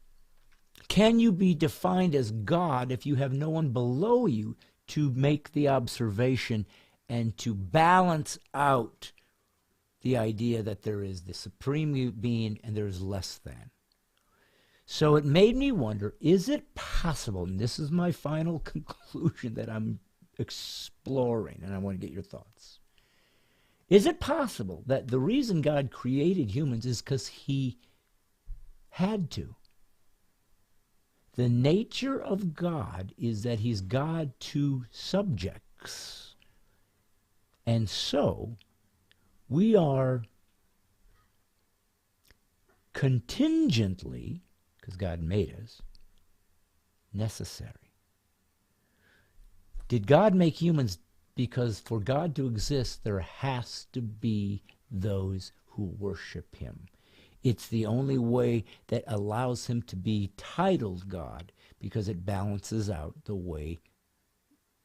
can you be defined as God if you have no one below you to make the observation and to balance out the idea that there is the supreme being and there is less than? So it made me wonder, is it possible, and this is my final conclusion that I'm exploring, and I want to get your thoughts. Is it possible that the reason God created humans is because he had to? The nature of God is that he's God to subjects. And so we are contingently, because God made us, necessary. Did God make humans because for God to exist, there has to be those who worship him? It's the only way that allows him to be titled God, because it balances out the way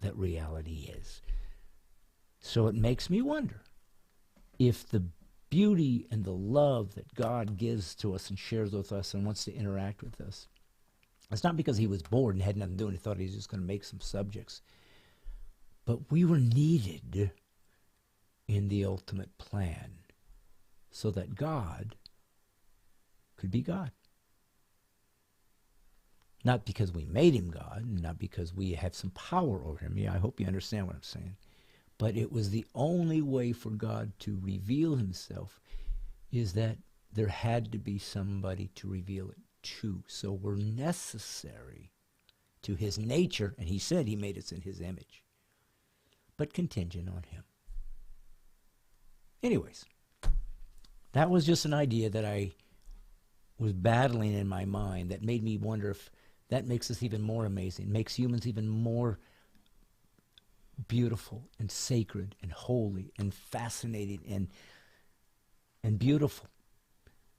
that reality is. So it makes me wonder if the beauty and the love that God gives to us and shares with us and wants to interact with us, it's not because he was bored and had nothing to do and he thought he was just going to make some subjects. But we were needed in the ultimate plan so that God could be God. Not because we made him God, not because we have some power over him. Yeah, I hope you understand what I'm saying. But it was the only way for God to reveal himself, is that there had to be somebody to reveal it to. So we're necessary to his nature, and he said he made us in his image, but contingent on him. Anyways, that was just an idea that I was battling in my mind that made me wonder if that makes us even more amazing, makes humans even more beautiful and sacred and holy and fascinating and beautiful.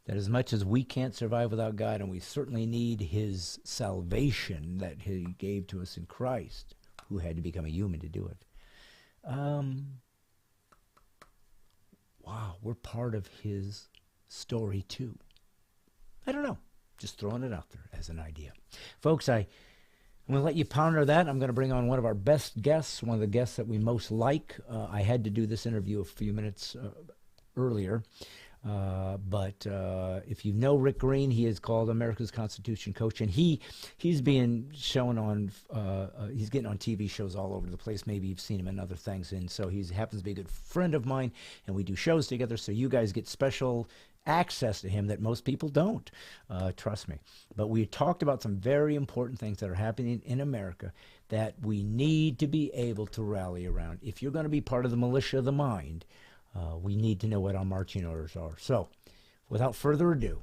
That as much as we can't survive without God, and we certainly need his salvation that he gave to us in Christ, who had to become a human to do it. Wow, we're part of his story too. I don't know. Just throwing it out there as an idea. Folks, I'm going to let you ponder that. I'm going to bring on one of our best guests, one of the guests that we most like. I had to do this interview a few minutes earlier. But if you know Rick Green, he is called America's Constitution Coach, and he's being shown on he's getting on TV shows all over the place. Maybe you've seen him in other things, and so he happens to be a good friend of mine, and we do shows together. So you guys get special access to him that most people don't. Trust me. But we talked about some very important things that are happening in America that we need to be able to rally around. If you're going to be part of the militia of the mind, we need to know what our marching orders are. So, without further ado,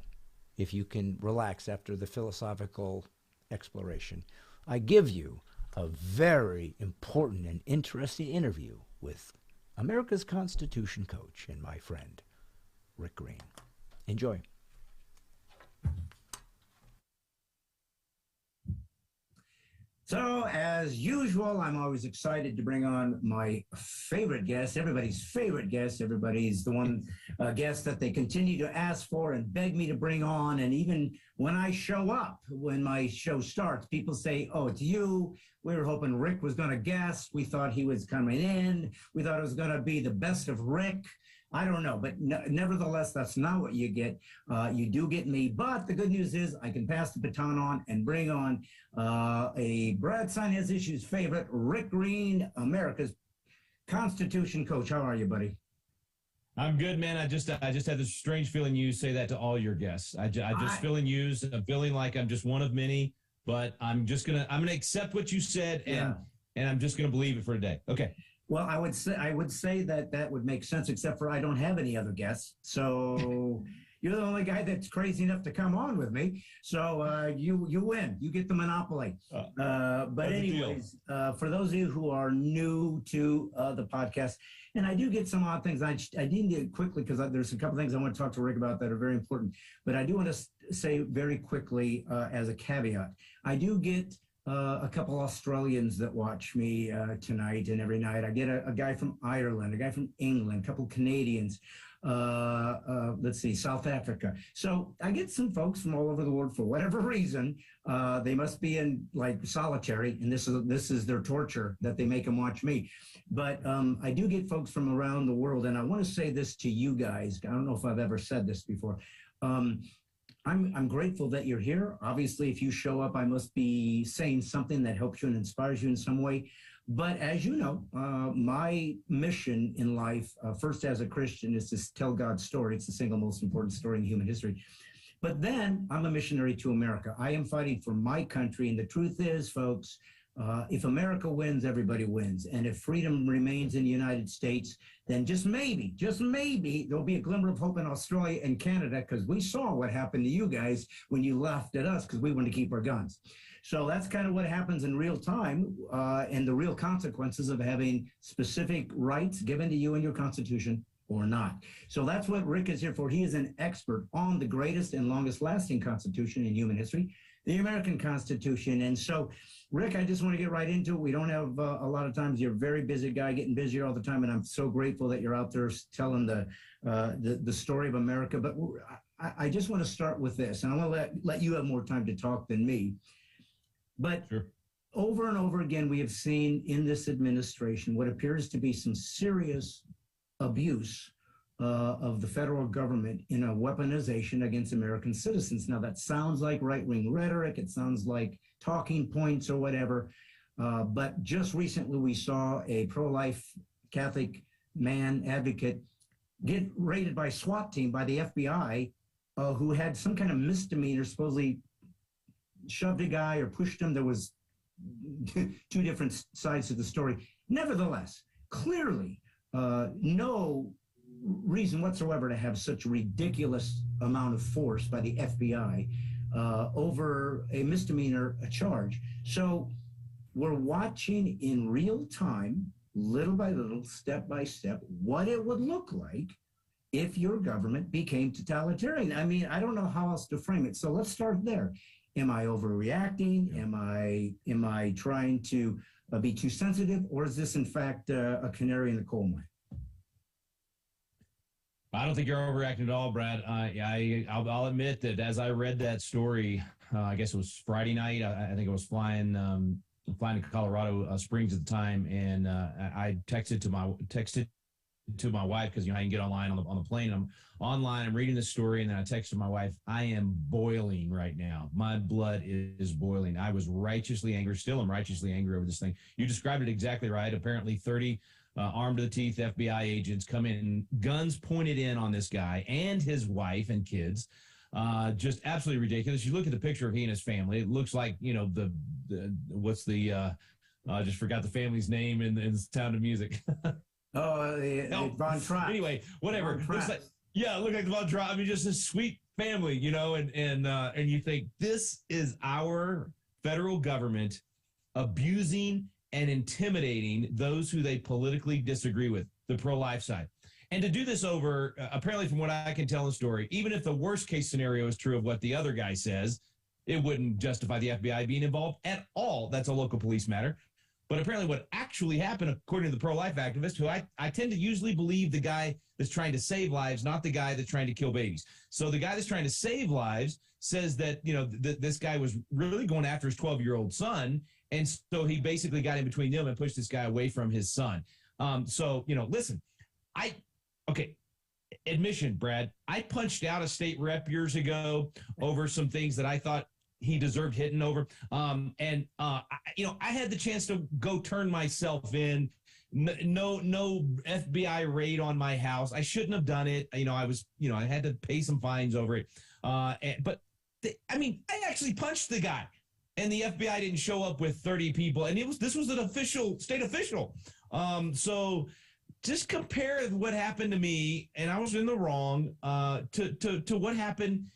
if you can relax after the philosophical exploration, I give you a very important and interesting interview with America's Constitution Coach and my friend, Rick Green. Enjoy. So, as usual, I'm always excited to bring on my favorite guest, everybody's favorite guest. Everybody's the one guest that they continue to ask for and beg me to bring on. And even when I show up, when my show starts, people say, oh, it's you. We were hoping Rick was going to guest. We thought he was coming in. We thought it was going to be the best of Rick. I don't know, but nevertheless, that's not what you get. You do get me, but the good news is I can pass the baton on and bring on a Brad Stine Has Issues favorite, Rick Green, America's Constitution Coach. How are you, buddy? I'm good, man. I just had this strange feeling you say that to all your guests. I just feeling used. I'm feeling like I'm just one of many, but I'm gonna accept what you said and I'm just gonna believe it for a day. Okay. Well, I would say that would make sense, except for I don't have any other guests. So you're the only guy that's crazy enough to come on with me. So you win. You get the monopoly. But anyways, for those of you who are new to the podcast, and I do get some odd things. I need to quickly, because there's a couple things I want to talk to Rick about that are very important. But I do want to say very quickly as a caveat, I do get a couple Australians that watch me tonight and every night. I get a guy from Ireland, a guy from England, a couple Canadians, let's see, South Africa. So I get some folks from all over the world for whatever reason. They must be in like solitary, and this is their torture that they make them watch me. But I do get folks from around the world, and I want to say this to you guys. I don't know if I've ever said this before. I'm grateful that you're here. Obviously, if you show up, I must be saying something that helps you and inspires you in some way. But as you know, my mission in life, first as a Christian, is to tell God's story. It's the single most important story in human history. But then I'm a missionary to America. I am fighting for my country. And the truth is, folks, if America wins, everybody wins. And if freedom remains in the United States, then just maybe, there'll be a glimmer of hope in Australia and Canada, because we saw what happened to you guys when you laughed at us because we wanted to keep our guns. So that's kind of what happens in real time, and the real consequences of having specific rights given to you in your Constitution or not. So that's what Rick is here for. He is an expert on the greatest and longest lasting Constitution in human history, the American Constitution. And so, Rick, I just want to get right into it. We don't have a lot of times. You're a very busy guy, getting busier all the time, and I'm so grateful that you're out there telling the story of America. But I just want to start with this, and I want to let you have more time to talk than me. But sure. Over and over again, we have seen in this administration what appears to be some serious abuse of the federal government in a weaponization against American citizens. Now, that sounds like right-wing rhetoric. It sounds like talking points or whatever. But just recently, we saw a pro-life Catholic man advocate get raided by SWAT team by the FBI who had some kind of misdemeanor, supposedly shoved a guy or pushed him. There was two different sides to the story. Nevertheless, clearly, no reason whatsoever to have such a ridiculous amount of force by the FBI over a misdemeanor charge. So we're watching in real time, little by little, step by step, what it would look like if your government became totalitarian. I mean, I don't know how else to frame it. So let's start there. Am I overreacting? Am I trying to be too sensitive? Or is this, in fact, a canary in the coal mine? I don't think you're overreacting at all, Brad. I'll admit that as I read that story, I guess it was Friday night. I think I was flying to Colorado Springs at the time, and I texted to my wife because, you know, I can get online on the plane. I'm online, I'm reading the story, and then I texted my wife, I am boiling right now. My blood is boiling. I was righteously angry. Still am righteously angry over this thing. You described it exactly right. Apparently 30 armed to the teeth FBI agents come in, guns pointed in on this guy and his wife and kids. Just absolutely ridiculous. You look at the picture of he and his family. It looks like, you know, I just forgot the family's name in Sound of Music. Von Trapp. Anyway, whatever. Looks like, yeah, look like the Von Trapp. I mean, just a sweet family, you know, and you think this is our federal government abusing and intimidating those who they politically disagree with, the pro-life side. And to do this over, apparently from what I can tell in the story, even if the worst case scenario is true of what the other guy says, it wouldn't justify the FBI being involved at all. That's a local police matter. But apparently what actually happened, according to the pro-life activist, who I tend to usually believe the guy that's trying to save lives, not the guy that's trying to kill babies. So the guy that's trying to save lives says that, you know, this guy was really going after his 12-year-old son. And so he basically got in between them and pushed this guy away from his son. So, you know, listen, admission, Brad, I punched out a state rep years ago over some things that I thought he deserved hitting over. You know, I had the chance to go turn myself in. No FBI raid on my house. I shouldn't have done it. You know, I had to pay some fines over it. I actually punched the guy, and the FBI didn't show up with 30 people. And this was an state official. So just compare what happened to me, and I was in the wrong, to what happened.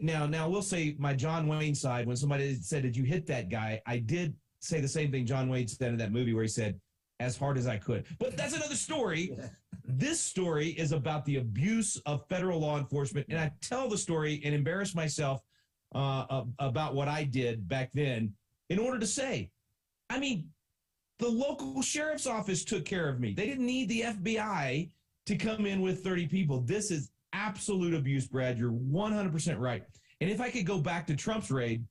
Now we'll say my John Wayne side, when somebody said, did you hit that guy? I did say the same thing John Wayne said in that movie where he said, as hard as I could. But that's another story. This story is about the abuse of federal law enforcement. And I tell the story and embarrass myself about what I did back then in order to say, I mean, the local sheriff's office took care of me. They didn't need the FBI to come in with 30 people. This is absolute abuse, Brad. You're 100% right. And if I could go back to Trump's raid,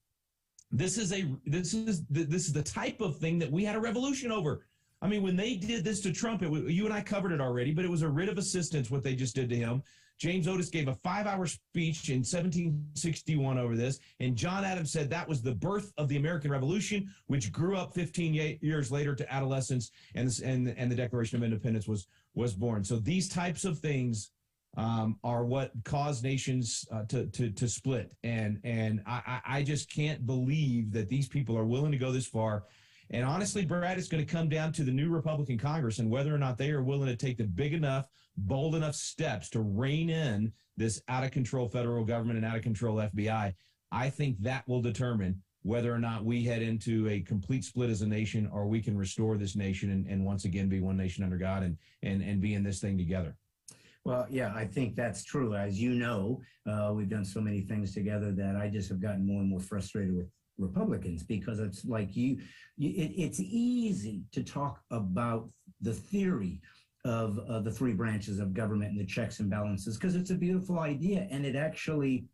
this is the type of thing that we had a revolution over. I mean, when they did this to Trump, you and I covered it already, but it was a writ of assistance what they just did to him. James Otis gave a 5-hour speech in 1761 over this, and John Adams said that was the birth of the American Revolution, which grew up 15 years later to adolescence, and the Declaration of Independence was born. So these types of things are what cause nations to split, and I just can't believe that these people are willing to go this far. And honestly, Brad, it's going to come down to the new Republican Congress and whether or not they are willing to take the big enough, bold enough steps to rein in this out-of-control federal government and out-of-control FBI. I think that will determine whether or not we head into a complete split as a nation, or we can restore this nation and once again be one nation under God and be in this thing together. Well, yeah, I think that's true. As you know, we've done so many things together that I just have gotten more and more frustrated with Republicans, because it's like it's easy to talk about the theory of the three branches of government and the checks and balances, because it's a beautiful idea and it actually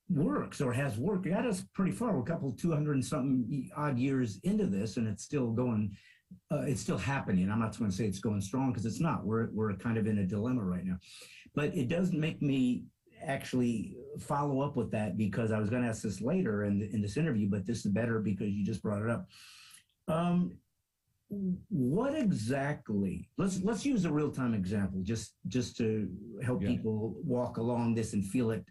works, or has worked. It got us pretty far. We're a couple 200 and something odd years into this, and it's still going. It's still happening. I'm not going to say it's going strong, because it's not. We're kind of in a dilemma right now, but it does make me actually follow up with that, because I was going to ask this later in this interview, but this is better because you just brought it up. What exactly? Let's use a real-time example, just to help people walk along this and feel it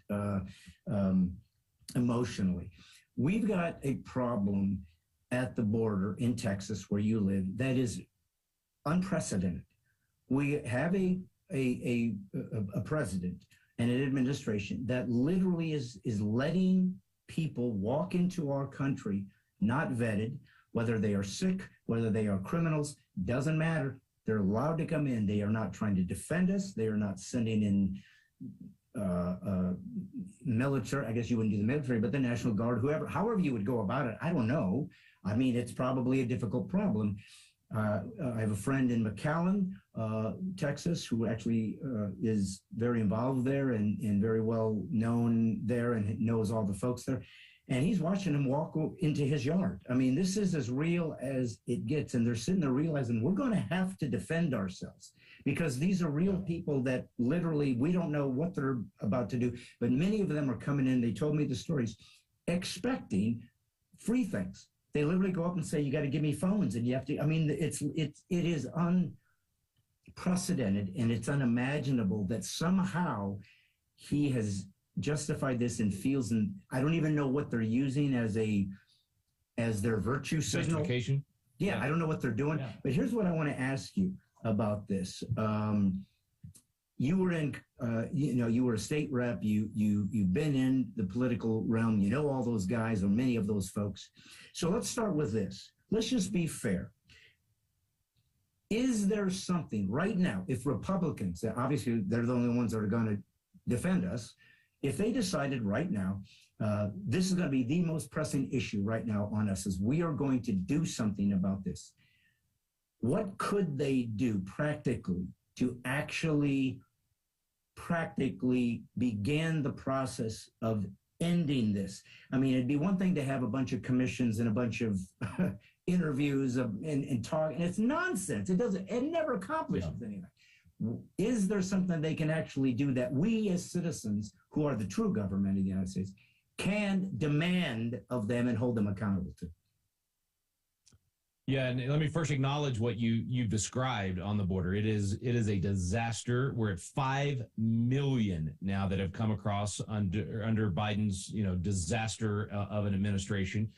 emotionally. We've got a problem at the border in Texas, where you live, that is unprecedented. We have a president and an administration that literally is letting people walk into our country not vetted, whether they are sick, whether they are criminals, doesn't matter. They're allowed to come in. They are not trying to defend us. They are not sending in military. I guess you wouldn't do the military, but the National Guard, however you would go about it, I don't know. I mean, it's probably a difficult problem. I have a friend in McAllen, Texas, who actually is very involved there and very well known there and knows all the folks there. And he's watching them walk into his yard. I mean, this is as real as it gets. And they're sitting there realizing we're going to have to defend ourselves, because these are real people that literally, we don't know what they're about to do, but many of them are coming in. They told me the stories expecting free things. They literally go up and say, you got to give me phones and you have to, I mean, it is unprecedented and it's unimaginable that somehow he has justified this and feels, and I don't even know what they're using as their virtue signal. Justification. Yeah, I don't know what they're doing. Yeah. But here's what I want to ask you about this. You were in, you were a state rep. You've been in the political realm. You know all those guys or many of those folks. So let's start with this. Let's just be fair. Is there something right now, if Republicans, obviously they're the only ones that are going to defend us, if they decided right now, this is going to be the most pressing issue right now on us, is we are going to do something about this. What could they do practically to actually begin the process of ending this? I mean, it'd be one thing to have a bunch of commissions and a bunch of interviews and talk, and it's nonsense. It never accomplishes anything. Is there something they can actually do that we as citizens, who are the true government of the United States, can demand of them and hold them accountable to? Yeah, and let me first acknowledge what you've described on the border. It is a disaster. We're at 5 million now that have come across under Biden's disaster of an administration.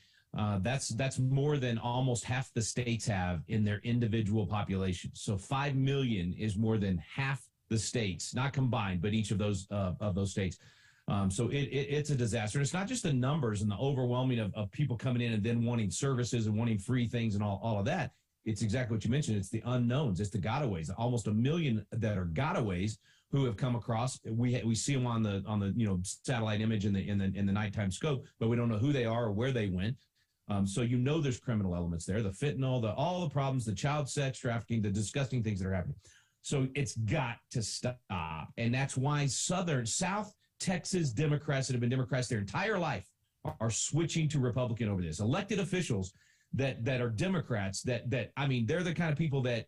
That's more than almost half the states have in their individual populations. So 5 million is more than half the states, not combined, but each of those states. So it's a disaster. And it's not just the numbers and the overwhelming of people coming in and then wanting services and wanting free things and all of that. It's exactly what you mentioned. It's the unknowns. It's the gotaways. Almost 1 million that are gotaways who have come across. We see them on the satellite image in the nighttime scope, but we don't know who they are or where they went. So there's criminal elements there, the fentanyl, all the problems, the child sex trafficking, the disgusting things that are happening. So it's got to stop. And that's why South Texas Democrats that have been Democrats their entire life are switching to Republican over this. Elected officials that are Democrats that they're the kind of people that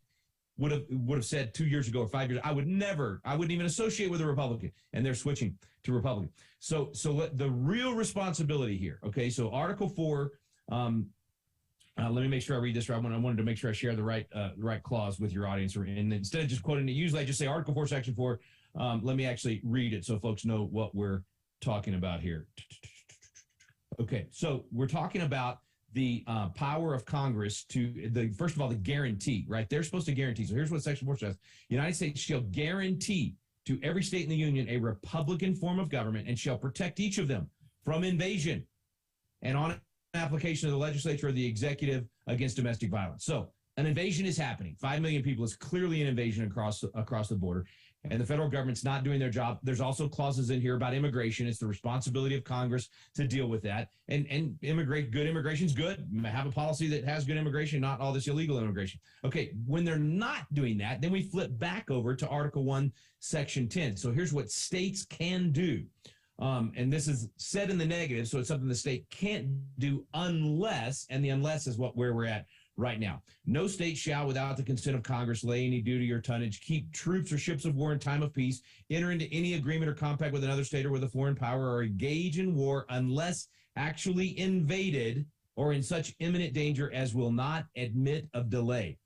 would have said 2 years ago or 5 years, I wouldn't even associate with a Republican, and they're switching to Republican. So the real responsibility here. Okay, so Article 4. Let me make sure I read this right. I wanted to make sure I share the right clause with your audience. And instead of just quoting it, usually I just say Article 4, Section 4. Let me actually read it so folks know what we're talking about here. Okay, so we're talking about the power of Congress to, first of all, the guarantee, right? They're supposed to guarantee. So here's what Section 4 says. The United States shall guarantee to every state in the Union a Republican form of government and shall protect each of them from invasion and on application of the legislature or the executive against domestic violence. So an invasion is happening. 5 million people is clearly an invasion across the border, and the federal government's not doing their job. There's also clauses in here about immigration. It's the responsibility of Congress to deal with that. And good immigration is good. Have a policy that has good immigration, not all this illegal immigration. Okay, when they're not doing that, then we flip back over to Article 1, Section 10. So here's what states can do. And this is said in the negative, so it's something the state can't do unless, and the unless is where we're at right now. No state shall, without the consent of Congress, lay any duty or tonnage, keep troops or ships of war in time of peace, enter into any agreement or compact with another state or with a foreign power, or engage in war unless actually invaded or in such imminent danger as will not admit of delay.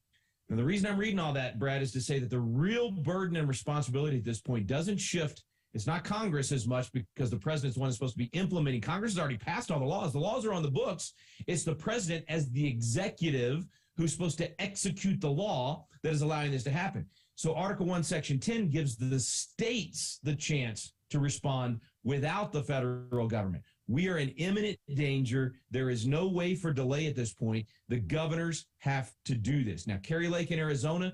Now, the reason I'm reading all that, Brad, is to say that the real burden and responsibility at this point doesn't shift. It's not Congress as much because the president's the one that's supposed to be implementing. Congress has already passed all the laws. The laws are on the books. It's the president as the executive who's supposed to execute the law that is allowing this to happen. So Article 1, Section 10 gives the states the chance to respond without the federal government. We are in imminent danger. There is no way for delay at this point. The governors have to do this. Now, Carrie Lake in Arizona,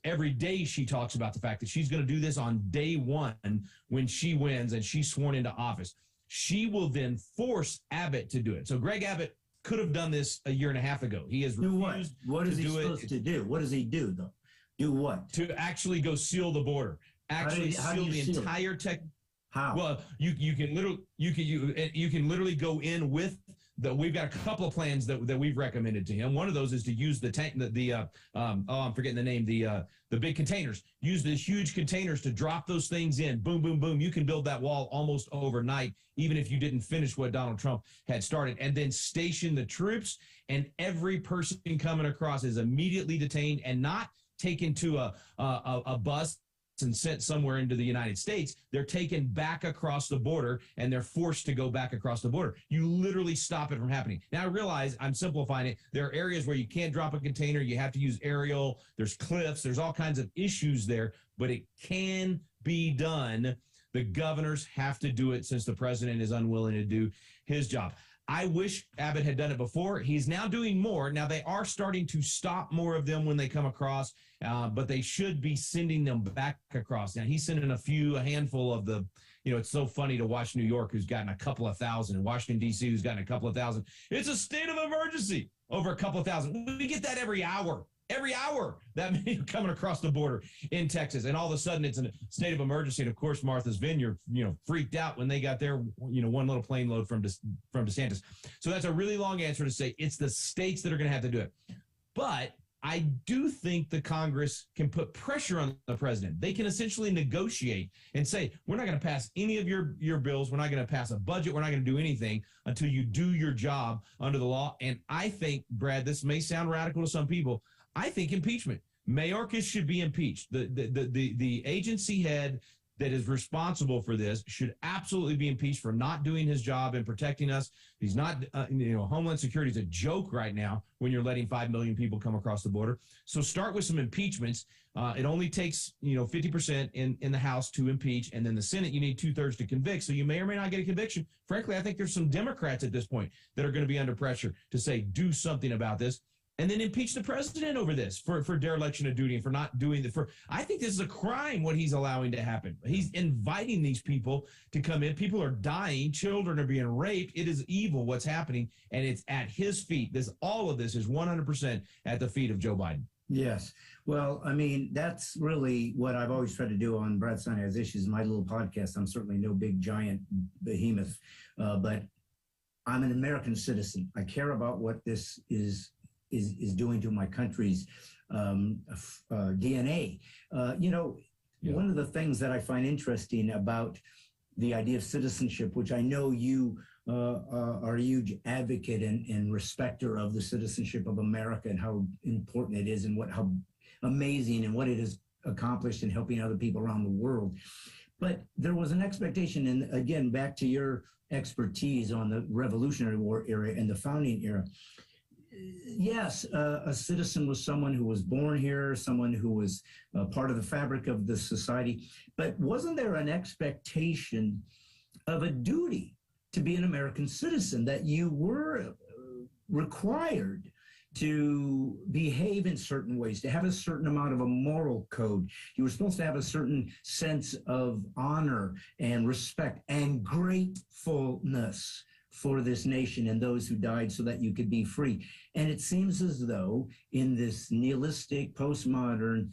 every day she talks about the fact that she's going to do this on day one when she wins and she's sworn into office. She will then force Abbott to do it. So Greg Abbott could have done this a year and a half ago. He has refused to do it. What is he supposed to do? What does he do, though? Do what? To actually go seal the border. Actually seal the entire tech. How? Well, you can literally go in with that we've got a couple of plans that we've recommended to him. One of those is to use the tank, I'm forgetting the name, the big containers. Use these huge containers to drop those things in. Boom, boom, boom. You can build that wall almost overnight, even if you didn't finish what Donald Trump had started. And then station the troops, and every person coming across is immediately detained and not taken to a bus and sent somewhere into the United States. They're taken back across the border, and they're forced to go back across the border. You literally stop it from happening. Now, I realize I'm simplifying it. There are areas where you can't drop a container. You have to use aerial. There's cliffs. There's all kinds of issues there, but it can be done. The governors have to do it since the president is unwilling to do his job. I wish Abbott had done it before. He's now doing more. Now, they are starting to stop more of them when they come across, but they should be sending them back across. Now, he's sending a handful of the, it's so funny to watch New York, who's gotten a couple of thousand, and Washington, D.C., who's gotten a couple of thousand. It's a state of emergency over a couple of thousand. We get that every hour. Every hour, that many coming across the border in Texas, and all of a sudden it's a state of emergency. And of course, Martha's Vineyard, freaked out when they got there. One little plane load from DeSantis. So that's a really long answer to say it's the states that are going to have to do it. But I do think the Congress can put pressure on the president. They can essentially negotiate and say, we're not going to pass any of your bills. We're not going to pass a budget. We're not going to do anything until you do your job under the law. And I think, Brad, this may sound radical to some people. I think impeachment. Mayorkas should be impeached. The agency head that is responsible for this should absolutely be impeached for not doing his job and protecting us. He's not, Homeland Security is a joke right now when you're letting 5 million people come across the border. So start with some impeachments. It only takes, 50% in the House to impeach, and then the Senate, you need 2/3 to convict. So you may or may not get a conviction. Frankly, I think there's some Democrats at this point that are going to be under pressure to say, do something about this. And then impeach the president over this for dereliction of duty and for not doing I think this is a crime what he's allowing to happen. He's inviting these people to come in. People are dying. Children are being raped. It is evil what's happening, and it's at his feet. All of this is 100% at the feet of Joe Biden. Yes. Well, I mean, that's really what I've always tried to do on Brad Stine Has Issues, my little podcast. I'm certainly no big, giant behemoth, but I'm an American citizen. I care about what this is doing to my country's DNA. One of the things that I find interesting about the idea of citizenship, which I know you are a huge advocate and respecter of the citizenship of America and how important it is and how amazing and what it has accomplished in helping other people around the world. But there was an expectation, and again, back to your expertise on the Revolutionary War era and the founding era. Yes, a citizen was someone who was born here, someone who was part of the fabric of the society. But wasn't there an expectation of a duty to be an American citizen, that you were required to behave in certain ways, to have a certain amount of a moral code? You were supposed to have a certain sense of honor and respect and gratefulness for this nation and those who died so that you could be free. And it seems as though in this nihilistic, postmodern,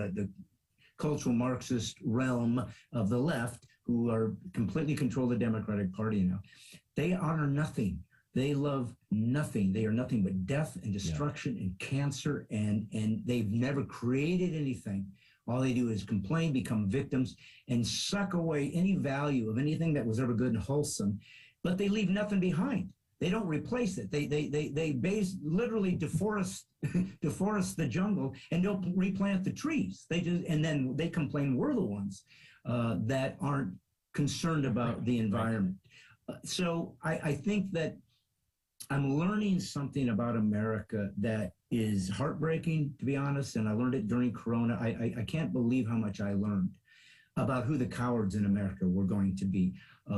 the cultural Marxist realm of the left, who are completely control the Democratic Party now, they honor nothing. They love nothing. They are nothing but death and destruction and cancer, and they've never created anything. All they do is complain, become victims, and suck away any value of anything that was ever good and wholesome. But they leave nothing behind. They don't replace it. They literally deforest the jungle and don't replant the trees. And then they complain we're the ones that aren't concerned about the environment. So I think that I'm learning something about America that is heartbreaking, to be honest, and I learned it during Corona. I can't believe how much I learned about who the cowards in America were going to be,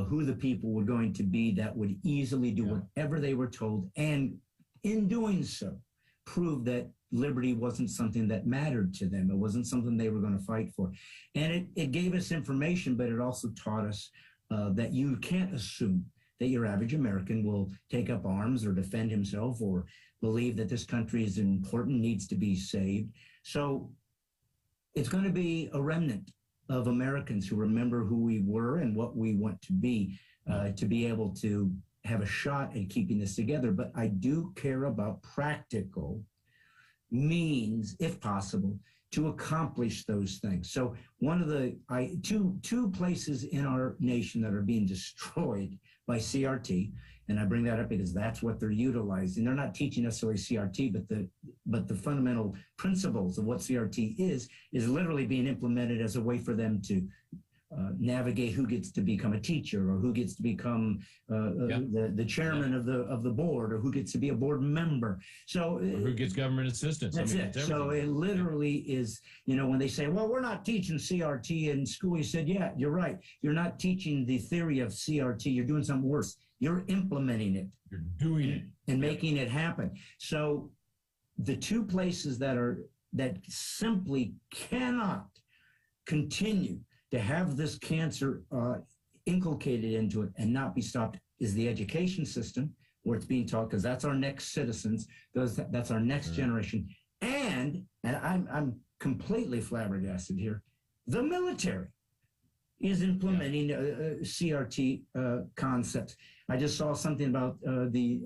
who the people were going to be that would easily do whatever they were told, and in doing so, prove that liberty wasn't something that mattered to them. It wasn't something they were going to fight for. And it gave us information, but it also taught us that you can't assume that your average American will take up arms or defend himself or believe that this country is important, needs to be saved. So it's going to be a remnant of Americans who remember who we were and what we want to be able to have a shot at keeping this together. But I do care about practical means, if possible, to accomplish those things. So one of the two places in our nation that are being destroyed by CRT, and I bring that up because that's what they're utilizing. They're not teaching necessarily CRT, but the fundamental principles of what CRT is literally being implemented as a way for them to navigate who gets to become a teacher, or who gets to become the chairman of the board, or who gets to be a board member. So or who gets government assistance. That's it. So it literally is, when they say, well, we're not teaching CRT in school, you said, yeah, you're right. You're not teaching the theory of CRT. You're doing something worse. You're implementing it. You're doing it. And making it happen. So the two places that simply cannot continue to have this cancer inculcated into it and not be stopped is the education system, where it's being taught, because that's our next citizens, that's our next generation, and I'm completely flabbergasted here, the military is implementing CRT concepts. I just saw something about the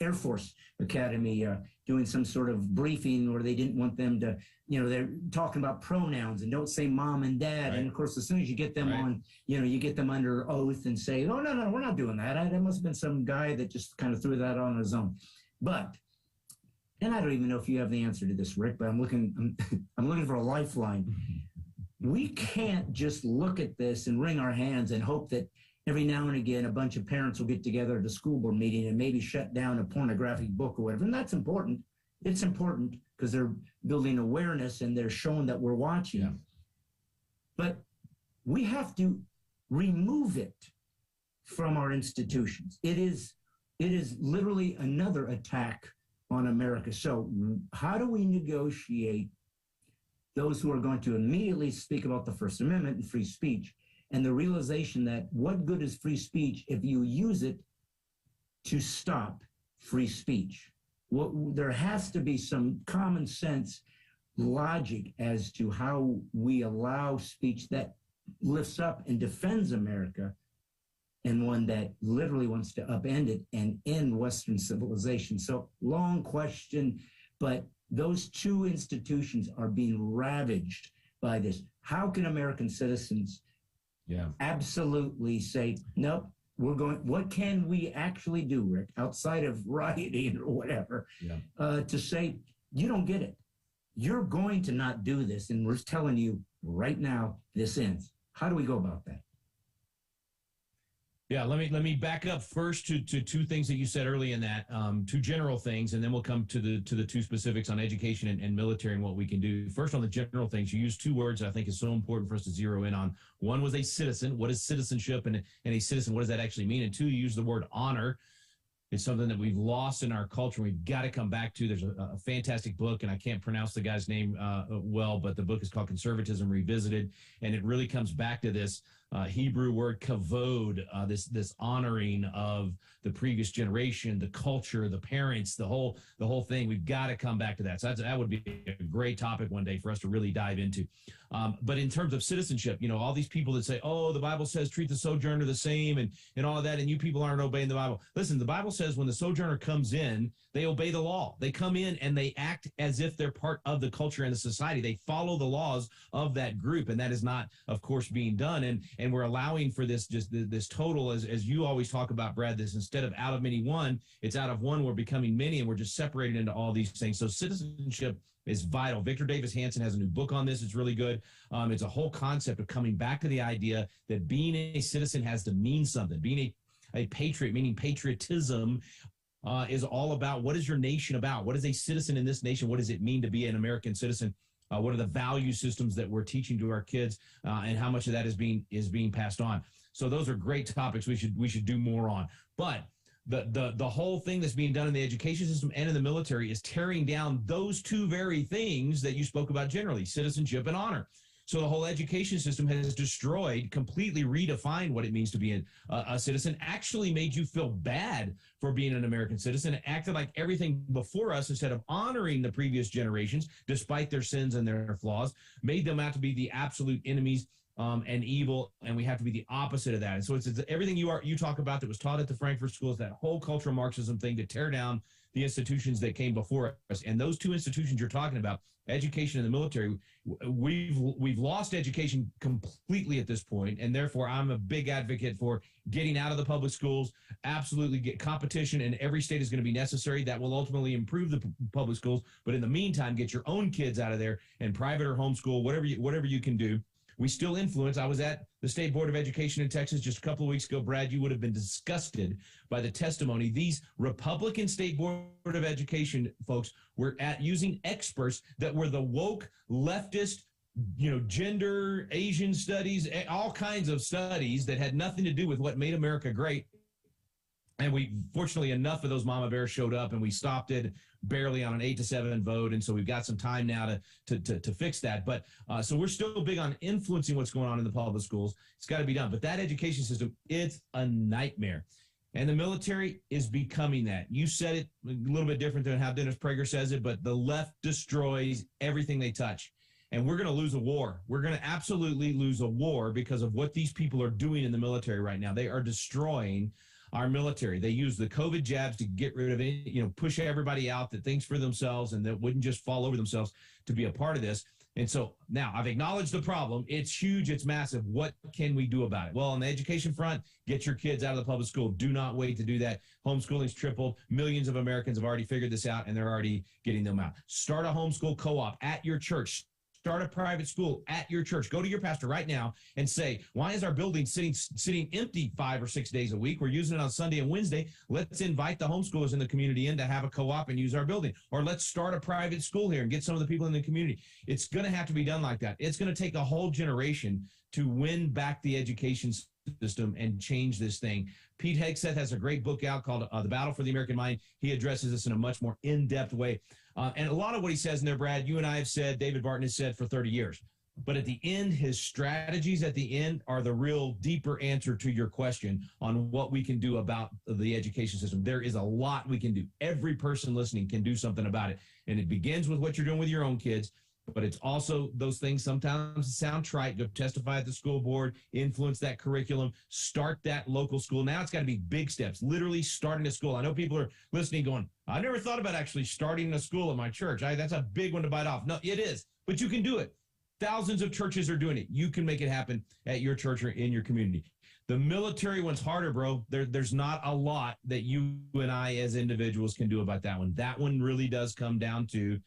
Air Force Academy doing some sort of briefing where they didn't want them to, they're talking about pronouns and don't say mom and dad. Right. And of course, as soon as you get them on, you get them under oath and say, oh, no, we're not doing that. That must have been some guy that just kind of threw that on his own. But, and I don't even know if you have the answer to this, Rick, but I'm looking for a lifeline. We can't just look at this and wring our hands and hope that every now and again a bunch of parents will get together at a school board meeting and maybe shut down a pornographic book or whatever. And that's important. It's important because they're building awareness and they're showing that we're watching. Yeah. But we have to remove it from our institutions. It is literally another attack on America. So how do we negotiate those who are going to immediately speak about the First Amendment and free speech, and the realization that what good is free speech if you use it to stop free speech? There has to be some common sense logic as to how we allow speech that lifts up and defends America, and one that literally wants to upend it and end Western civilization. So long question, but those two institutions are being ravaged by this. How can American citizens absolutely say, nope, what can we actually do, Rick, outside of rioting or whatever, to say, you don't get it. You're going to not do this, and we're telling you right now, this ends. How do we go about that? Yeah, let me back up first to two things that you said early in that, two general things, and then we'll come to the two specifics on education and military and what we can do. First, on the general things, you used two words that I think is so important for us to zero in on. One was a citizen. What is citizenship, and a citizen, what does that actually mean? And two, you used the word honor. It's something that we've lost in our culture. We've got to come back to. There's a fantastic book, and I can't pronounce the guy's name well, but the book is called Conservatism Revisited, and it really comes back to this Hebrew word kavod, this honoring of the previous generation, the culture, the parents, the whole thing. We've got to come back to that. So that would be a great topic one day for us to really dive into. But in terms of citizenship, all these people that say, oh, the Bible says treat the sojourner the same and all of that, and you people aren't obeying the Bible. Listen, the Bible says when the sojourner comes in, they obey the law. They come in and they act as if they're part of the culture and the society. They follow the laws of that group, and that is not, of course, being done. And we're allowing for this total, as you always talk about, Brad, this instead of out of many one, it's out of one, we're becoming many, and we're just separated into all these things. So citizenship is vital. Victor Davis Hanson has a new book on this. It's really good. It's a whole concept of coming back to the idea that being a citizen has to mean something. Being a patriot, meaning patriotism, is all about what is your nation about? What is a citizen in this nation? What does it mean to be an American citizen? What are the value systems that we're teaching to our kids, and how much of that is being passed on? So those are great topics we should do more on. But the whole thing that's being done in the education system and in the military is tearing down those two very things that you spoke about generally, citizenship and honor. So the whole education system has destroyed, completely redefined what it means to be a citizen, actually made you feel bad for being an American citizen, and acted like everything before us, instead of honoring the previous generations, despite their sins and their flaws, made them out to be the absolute enemies and evil, and we have to be the opposite of that. And so it's everything you talk about that was taught at the Frankfurt schools, that whole cultural Marxism thing to tear down the institutions that came before us. And those two institutions you're talking about, education and the military, we've lost education completely at this point, and therefore I'm a big advocate for getting out of the public schools. Absolutely, get competition in every state is going to be necessary. That will ultimately improve the public schools, but in the meantime, get your own kids out of there and private or homeschool, whatever you can do. We still influence. I was at the State Board of Education in Texas just a couple of weeks ago. Brad, you would have been disgusted by the testimony. These Republican State Board of Education folks were using experts that were the woke, leftist, gender, Asian studies, all kinds of studies that had nothing to do with what made America great. And fortunately, enough of those mama bears showed up, and we stopped it barely on an 8-7 vote. And so we've got some time now to fix that. But so we're still big on influencing what's going on in the public schools. It's got to be done. But that education system, it's a nightmare. And the military is becoming that. You said it a little bit different than how Dennis Prager says it, but the left destroys everything they touch. And we're going to lose a war. We're going to absolutely lose a war because of what these people are doing in the military right now. They are destroying our military. They use the COVID jabs to get rid of it, push everybody out that thinks for themselves and that wouldn't just fall over themselves to be a part of this. And so now I've acknowledged the problem. It's huge. It's massive. What can we do about it? Well, on the education front, get your kids out of the public school. Do not wait to do that. Homeschooling's tripled. Millions of Americans have already figured this out, and they're already getting them out. Start a homeschool co-op at your church. Start a private school at your church. Go to your pastor right now and say, why is our building sitting empty 5 or 6 days a week? We're using it on Sunday and Wednesday. Let's invite the homeschoolers in the community in to have a co-op and use our building. Or let's start a private school here and get some of the people in the community. It's going to have to be done like that. It's going to take a whole generation to win back the education system and change this thing. Pete Hegseth has a great book out called The Battle for the American Mind. He addresses this in a much more in-depth way. And a lot of what he says in there, Brad, you and I have said, David Barton has said for 30 years. But at the end, his strategies at the end are the real deeper answer to your question on what we can do about the education system. There is a lot we can do. Every person listening can do something about it. And it begins with what you're doing with your own kids. But it's also those things sometimes sound trite. To testify at the school board, influence that curriculum, start that local school. Now it's got to be big steps, literally starting a school. I know people are listening going, I never thought about actually starting a school at my church. That's a big one to bite off. No, it is, but you can do it. Thousands of churches are doing it. You can make it happen at your church or in your community. The military one's harder, bro. There's not a lot that you and I as individuals can do about that one. That one really does come down to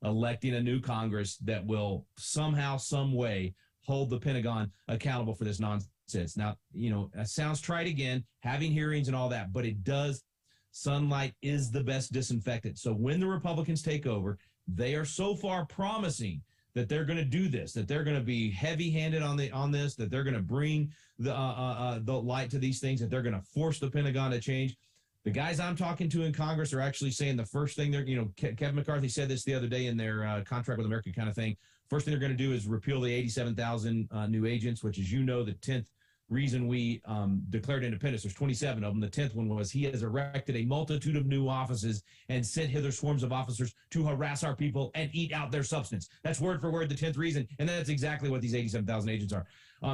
electing a new Congress that will somehow, some way hold the Pentagon accountable for this nonsense. Now, it sounds trite again, having hearings and all that, but it does. Sunlight is the best disinfectant. So when the Republicans take over, they are so far promising that they're going to do this, that they're going to be heavy-handed on this, that they're going to bring the light to these things, that they're going to force the Pentagon to change. The guys I'm talking to in Congress are actually saying the first thing Kevin McCarthy said this the other day in their contract with America kind of thing. First thing they're going to do is repeal the 87,000 new agents, which is, the 10th reason we declared independence. There's 27 of them. The 10th one was he has erected a multitude of new offices and sent hither swarms of officers to harass our people and eat out their substance. That's word for word the 10th reason, and that's exactly what these 87,000 agents are.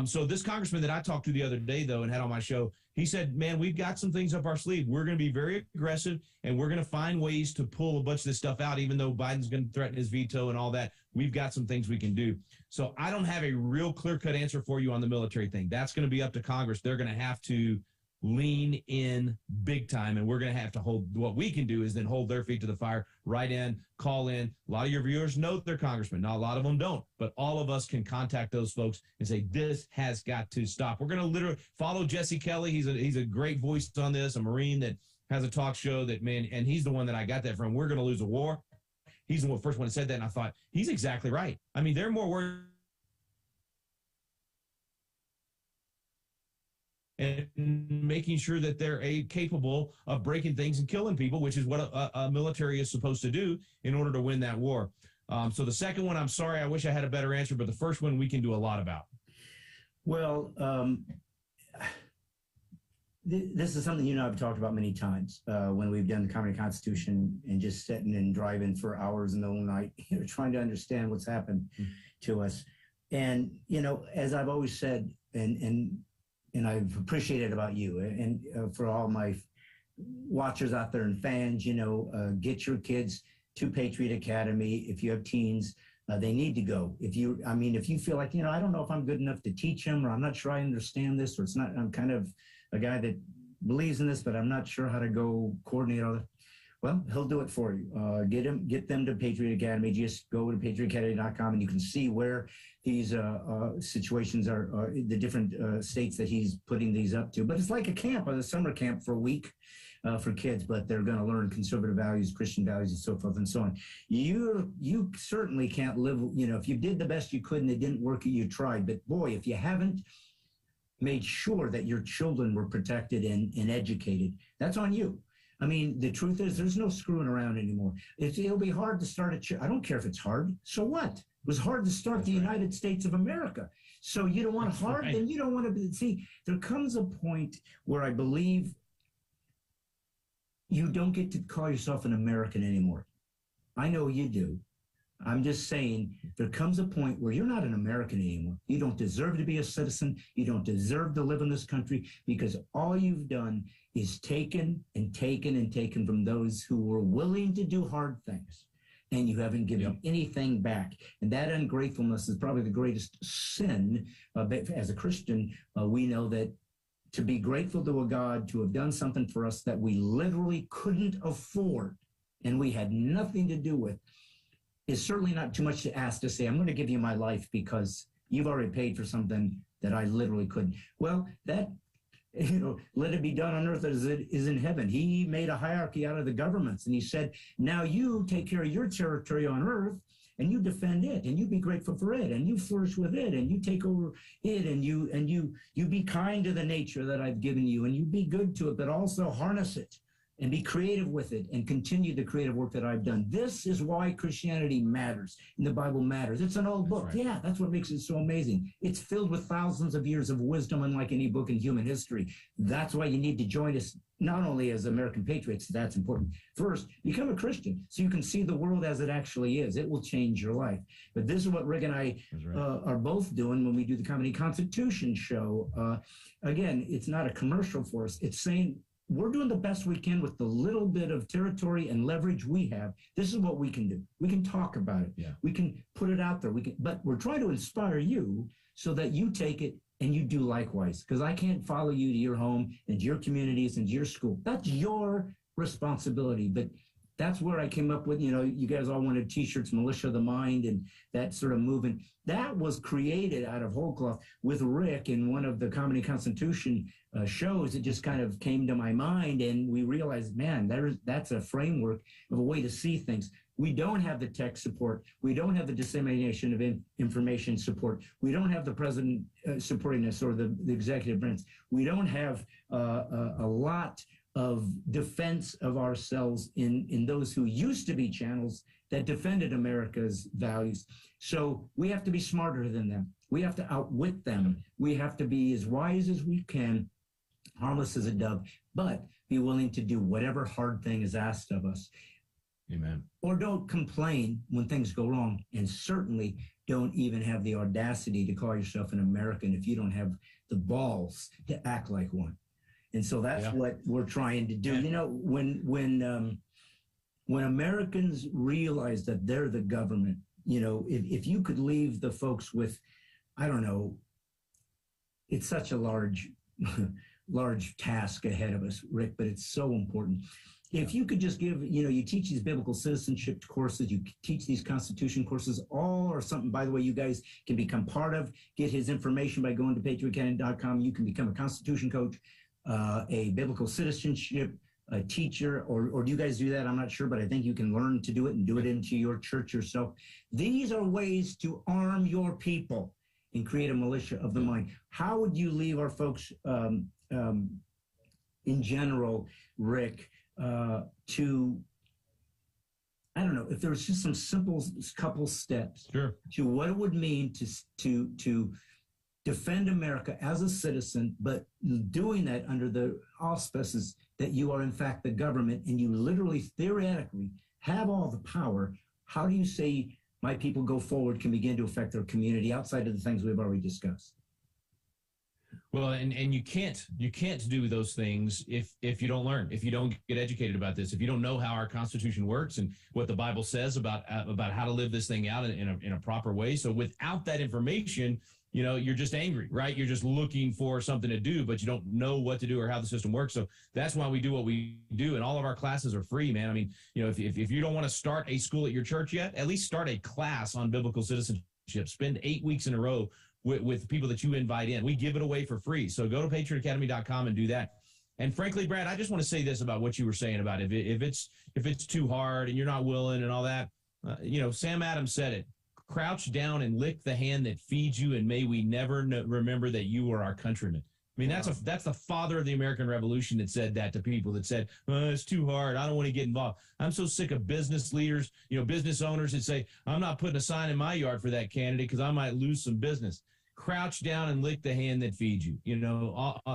So this congressman that I talked to the other day, though, and had on my show, he said, man, we've got some things up our sleeve. We're going to be very aggressive, and we're going to find ways to pull a bunch of this stuff out, even though Biden's going to threaten his veto and all that. We've got some things we can do. So I don't have a real clear-cut answer for you on the military thing. That's going to be up to Congress. They're going to have to lean in big time, and we're going to have to hold. What we can do is then hold their feet to the fire, write in, call in. A lot of your viewers know their congressman. Now, a lot of them don't, but all of us can contact those folks and say, this has got to stop. We're going to literally follow Jesse Kelly. He's a great voice on this, a Marine that has a talk show that, man, and he's the one that I got that from. We're going to lose a war. He's the first one that said that, and I thought, he's exactly right. I mean, they're more worried and making sure that they're capable of breaking things and killing people, which is what a military is supposed to do in order to win that war. So the second one, I'm sorry, I wish I had a better answer, but the first one we can do a lot about. Well, this is something I've talked about many times when we've done the Comedy Constitution and just sitting and driving for hours in the night, trying to understand what's happened to us. And, you know, as I've always said, and I've appreciated about you and for all my watchers out there and fans, you know, get your kids to Patriot Academy. If you have teens, they need to go. If you feel like, you know, I don't know if I'm good enough to teach them, or I'm not sure I understand this, or it's not, I'm kind of a guy that believes in this, but I'm not sure how to go coordinate all that. Well, he'll do it for you. Get them to Patriot Academy. Just go to patriotacademy.com and you can see where these situations are, the different states that he's putting these up to. But it's like a camp, a summer camp for a week for kids, but they're going to learn conservative values, Christian values, and so forth and so on. You certainly can't live, you know, if you did the best you could and it didn't work, you tried. But boy, if you haven't made sure that your children were protected and educated, that's on you. I mean, the truth is there's no screwing around anymore. It'll be hard to start a church. I don't care if it's hard. So what? It was hard to start the United States of America. So you don't want hard, then you don't want to be. See, there comes a point where I believe you don't get to call yourself an American anymore. I know you do. I'm just saying there comes a point where you're not an American anymore. You don't deserve to be a citizen. You don't deserve to live in this country because all you've done is taken and taken and taken from those who were willing to do hard things. And you haven't given anything back. And that ungratefulness is probably the greatest sin. As a Christian, we know that to be grateful to a God to have done something for us that we literally couldn't afford and we had nothing to do with is certainly not too much to ask to say, I'm going to give you my life because you've already paid for something that I literally couldn't. Well, that, you know, let it be done on earth as it is in heaven. He made a hierarchy out of the governments, and he said, now you take care of your territory on earth, and you defend it, and you be grateful for it, and you flourish with it, and you take over it, and you be kind to the nature that I've given you, and you be good to it, but also harness it and be creative with it and continue the creative work that I've done. This is why Christianity matters and the Bible matters. It's an old book. Right. Yeah, that's what makes it so amazing. It's filled with thousands of years of wisdom, unlike any book in human history. That's why you need to join us, not only as American patriots, that's important. First, become a Christian so you can see the world as it actually is. It will change your life. But this is what Rick and I are both doing when we do the Comedy Constitution show. Again, it's not a commercial for us. It's saying, we're doing the best we can with the little bit of territory and leverage we have. This is what we can do. We can talk about it. Yeah. We can put it out there. But we're trying to inspire you so that you take it and you do likewise. Because I can't follow you to your home and to your communities and to your school. That's your responsibility. But that's where I came up with, you know, you guys all wanted t-shirts, Militia of the Mind, and that sort of movement. That was created out of whole cloth with Rick in one of the Comedy Constitution shows. It just kind of came to my mind, and we realized, man, that's a framework of a way to see things. We don't have the tech support. We don't have the dissemination of information support. We don't have the president supporting us or the executive branch. We don't have a lot of defense of ourselves in those who used to be channels that defended America's values. So we have to be smarter than them. We have to outwit them. We have to be as wise as we can, harmless as a dove, but be willing to do whatever hard thing is asked of us. Amen. Or don't complain when things go wrong, and certainly don't even have the audacity to call yourself an American if you don't have the balls to act like one. And so that's what we're trying to do. You know, when Americans realize that they're the government, you know, if you could leave the folks with, I don't know, it's such a large task ahead of us, Rick, but it's so important. If you could just give, you know, you teach these biblical citizenship courses, you teach these constitution courses, all or something, by the way, you guys can become part of, get his information by going to patriotacademy.com. You can become a constitution coach, a biblical citizenship teacher, or do you guys do that? I'm not sure, but I think you can learn to do it and do it into your church yourself. These are ways to arm your people and create a militia of the mind. How would you leave our folks in general, Rick, to, I don't know, if there was just some simple couple steps to what it would mean to defend America as a citizen, but doing that under the auspices that you are in fact the government and you literally theoretically have all the power. How do you say my people go forward can begin to affect their community outside of the things we've already discussed. Well, and you can't do those things if you don't learn, if you don't get educated about this, if you don't know how our Constitution works and what the Bible says about how to live this thing out in a proper way. So without that information, you're just angry, right? You're just looking for something to do, but you don't know what to do or how the system works. So that's why we do what we do, and all of our classes are free, man. I mean, if you don't want to start a school at your church yet, at least start a class on biblical citizenship. Spend 8 weeks in a row with people that you invite in. We give it away for free. So go to patriotacademy.com and do that. And frankly, Brad, I just want to say this about what you were saying about if it's too hard and you're not willing and all that. Sam Adams said it. Crouch down and lick the hand that feeds you, and may we never remember that you are our countrymen. I mean, that's the father of the American Revolution that said that to people that said, it's too hard. I don't want to get involved. I'm so sick of business leaders, business owners that say, I'm not putting a sign in my yard for that candidate because I might lose some business. Crouch down and lick the hand that feeds you.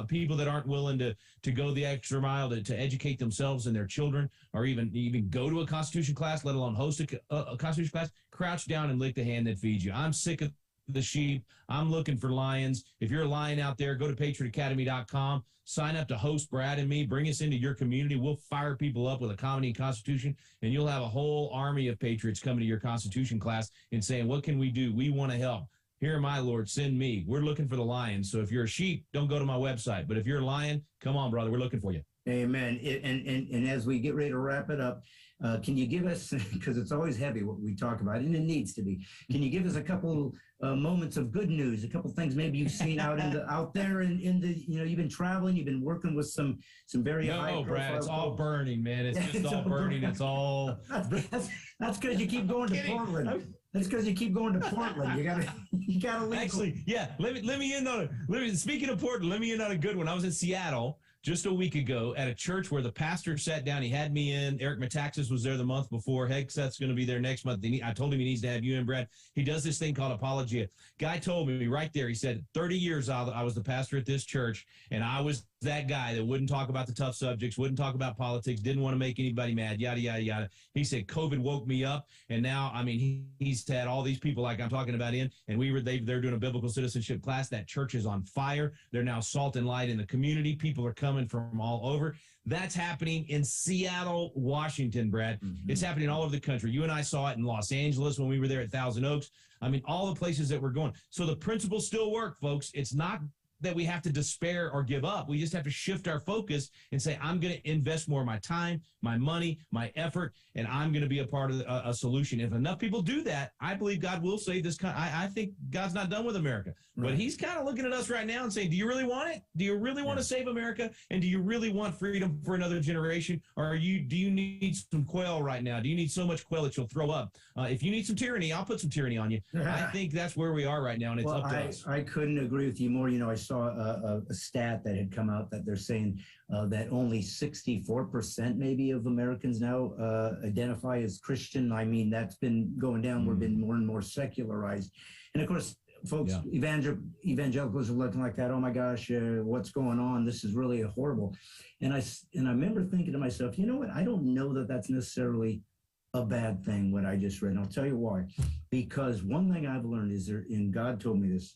People that aren't willing to go the extra mile to educate themselves and their children, or even go to a Constitution class, let alone host a Constitution class. Crouch down and lick the hand that feeds you. I'm sick of the sheep. I'm looking for lions. If you're a lion out there, go to patriotacademy.com. Sign up to host Brad and me. Bring us into your community. We'll fire people up with a comedy and Constitution, and you'll have a whole army of patriots coming to your Constitution class and saying, what can we do? We want to help. Here, my Lord, send me. We're looking for the lions. So if you're a sheep, don't go to my website. But if you're a lion, come on, brother. We're looking for you. Amen. And as we get ready to wrap it up, can you give us, because it's always heavy what we talk about, and it needs to be, can you give us a couple moments of good news, a couple things maybe you've seen out there in the, you've been traveling, you've been working with some very high profile. Brad, it's all burning, man. It's just all burning. It's all. That's because you keep going to Portland. That's because you keep going to Portland. You gotta leave. Actually, yeah. Let me in on it. Speaking of Portland, let me in on a good one. I was in Seattle just a week ago at a church where the pastor sat down. He had me in. Eric Metaxas was there the month before. Hegseth's going to be there next month. I told him he needs to have you in, Brad. He does this thing called Apologia. Guy told me right there, he said, 30 years I was the pastor at this church, and I was that guy that wouldn't talk about the tough subjects, wouldn't talk about politics, didn't want to make anybody mad, yada, yada, yada. He said, COVID woke me up, and now, he's had all these people like I'm talking about in, and they're doing a biblical citizenship class. That church is on fire. They're now salt and light in the community. People are coming from all over. That's happening in Seattle, Washington, Brad. Mm-hmm. It's happening all over the country. You and I saw it in Los Angeles when we were there at Thousand Oaks. All the places that we're going. So the principles still work, folks. It's not that we have to despair or give up. We just have to shift our focus and say, I'm going to invest more of my time, my money, my effort, and I'm going to be a part of a solution. If enough people do that, I believe God will save this country. I think God's not done with America, but he's kind of looking at us right now and saying, do you really want it? Do you really want to save America? And do you really want freedom for another generation? Or do you need some quail right now? Do you need so much quail that you'll throw up? If you need some tyranny, I'll put some tyranny on you. I think that's where we are right now, and it's up to us. I couldn't agree with you more. I saw a stat that had come out that they're saying that only 64% maybe of Americans now identify as Christian. That's been going down. We're been more and more secularized. And of course, folks, evangelicals are looking like that. Oh my gosh, what's going on? This is really horrible. And I remember thinking to myself, you know what? I don't know that that's necessarily a bad thing, what I just read. And I'll tell you why. Because one thing I've learned is and God told me this,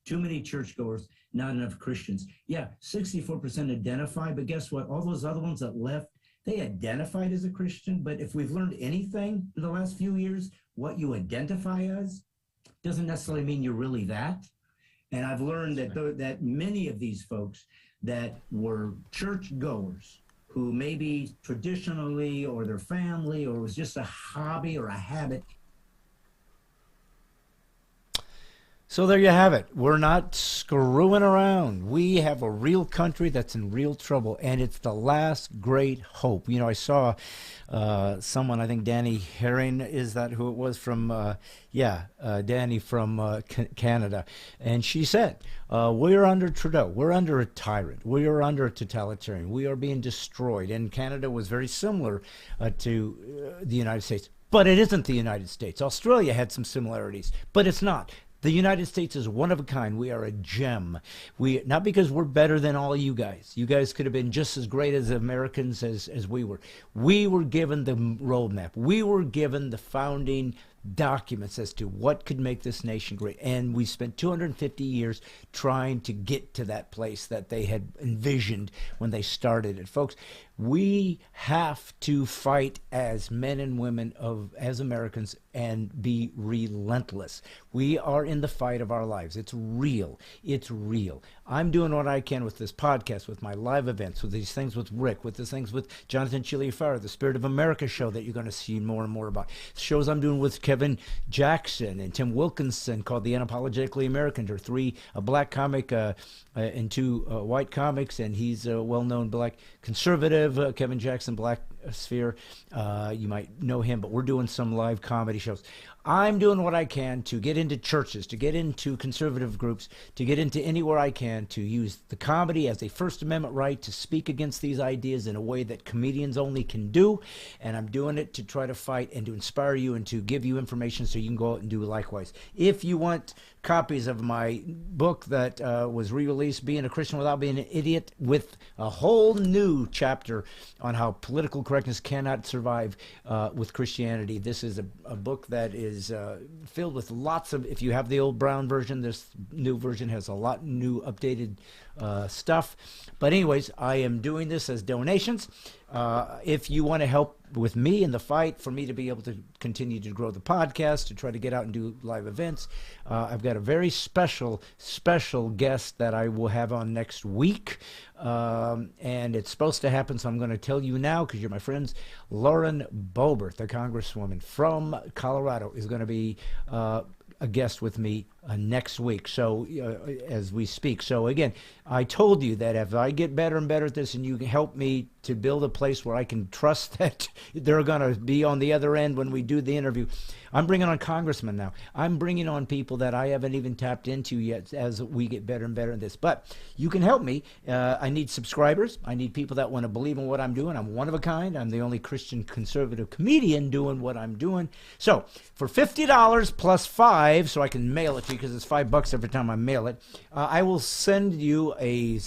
too many churchgoers, not enough Christians. Yeah, 64% identify, but guess what? All those other ones that left, they identified as a Christian. But if we've learned anything in the last few years, what you identify as doesn't necessarily mean you're really that. And I've learned that many of these folks that were churchgoers, who maybe traditionally or their family or it was just a hobby or a habit. So there you have it. We're not screwing around. We have a real country that's in real trouble, and it's the last great hope. I saw someone, I think Danny Herring, is that who it was from, Danny from Canada. And she said, we're under Trudeau. We're under a tyrant. We are under a totalitarian. We are being destroyed. And Canada was very similar to the United States. But it isn't the United States. Australia had some similarities, but it's not. The United States is one of a kind. We are a gem. Not because we're better than all you guys. You guys could have been just as great as Americans as we were. We were given the roadmap. We were given the founding documents as to what could make this nation great. And we spent 250 years trying to get to that place that they had envisioned when they started it. Folks, we have to fight as men and women as Americans and be relentless. We are in the fight of our lives. It's real. It's real. I'm doing what I can with this podcast, with my live events, with these things with Rick, with these things with Jonathan Chiliafaro, the Spirit of America show that you're going to see more and more about. Shows I'm doing with Kevin Jackson and Tim Wilkinson called The Unapologetically American. There are a black comic and two white comics, and he's a well-known black conservative, Kevin Jackson, Black Sphere. You might know him, but we're doing some live comedy shows. I'm doing what I can to get into churches, to get into conservative groups, to get into anywhere I can to use the comedy as a First Amendment right to speak against these ideas in a way that comedians only can do. And I'm doing it to try to fight and to inspire you and to give you information so you can go out and do likewise. If you want copies of my book that was re-released, Being a Christian Without Being an Idiot, with a whole new chapter on how political correctness cannot survive with Christianity. This is a book that is filled with lots of, if you have the old brown version, this new version has a lot new updated stuff. But anyways, I am doing this as donations. If you want to help with me in the fight for me to be able to continue to grow the podcast, to try to get out and do live events, I've got a very special guest that I will have on next week. And it's supposed to happen, so I'm going to tell you now because you're my friends. Lauren Boebert, the Congresswoman from Colorado, is going to be a guest with me next week, so as we speak. So again, I told you that if I get better and better at this and you can help me to build a place where I can trust that they're going to be on the other end when we do the interview. I'm bringing on congressmen now. I'm bringing on people that I haven't even tapped into yet as we get better and better at this. But you can help me. I need subscribers. I need people that want to believe in what I'm doing. I'm one of a kind. I'm the only Christian conservative comedian doing what I'm doing. So for $50 plus $5, so I can mail it to you because it's $5 every time I mail it, I will send you a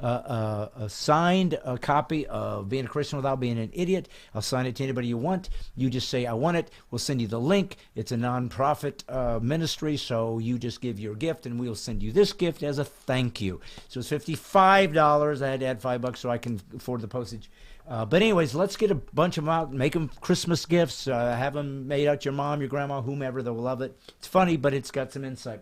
a signed copy of Being a Christian Without Being an Idiot. I'll sign it to anybody you want. You just say, I want it. We'll send you the link. It's a nonprofit ministry, so you just give your gift, and we'll send you this gift as a thank you. So it's $55. I had to add $5 so I can afford the postage. But anyways, let's get a bunch of them out, make them Christmas gifts, have them made out your mom, your grandma, whomever. They'll love it. It's funny, but it's got some insight.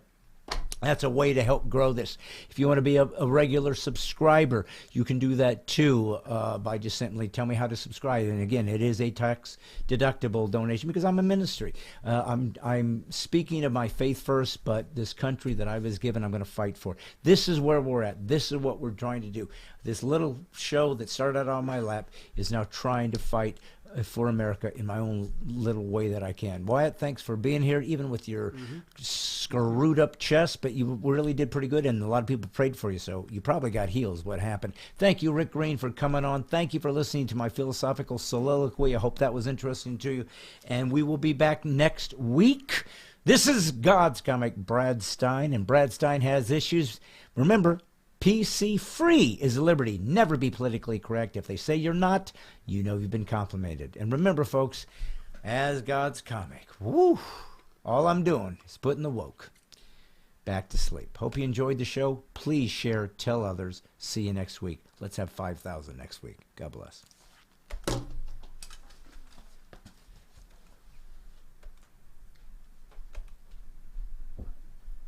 That's a way to help grow this. If you want to be a regular subscriber, you can do that too by just simply tell me how to subscribe. And again, it is a tax-deductible donation because I'm a ministry. I'm speaking of my faith first, but this country that I was given, I'm going to fight for. This is where we're at. This is what we're trying to do. This little show that started out on my lap is now trying to fight for America in my own little way that I can. Wyatt, thanks for being here, even with your screwed up chest, but you really did pretty good, and a lot of people prayed for you, so you probably got healed, what happened. Thank you, Rick Green, for coming on. Thank you for listening to my philosophical soliloquy. I hope that was interesting to you, and we will be back next week. This is God's comic, Brad Stine, and Brad Stine Has Issues. Remember, PC free is liberty. Never be politically correct. If they say you're not, you know you've been complimented. And remember, folks, as God's comic, woo, all I'm doing is putting the woke back to sleep. Hope you enjoyed the show. Please share, tell others. See you next week. Let's have 5,000 next week. God bless.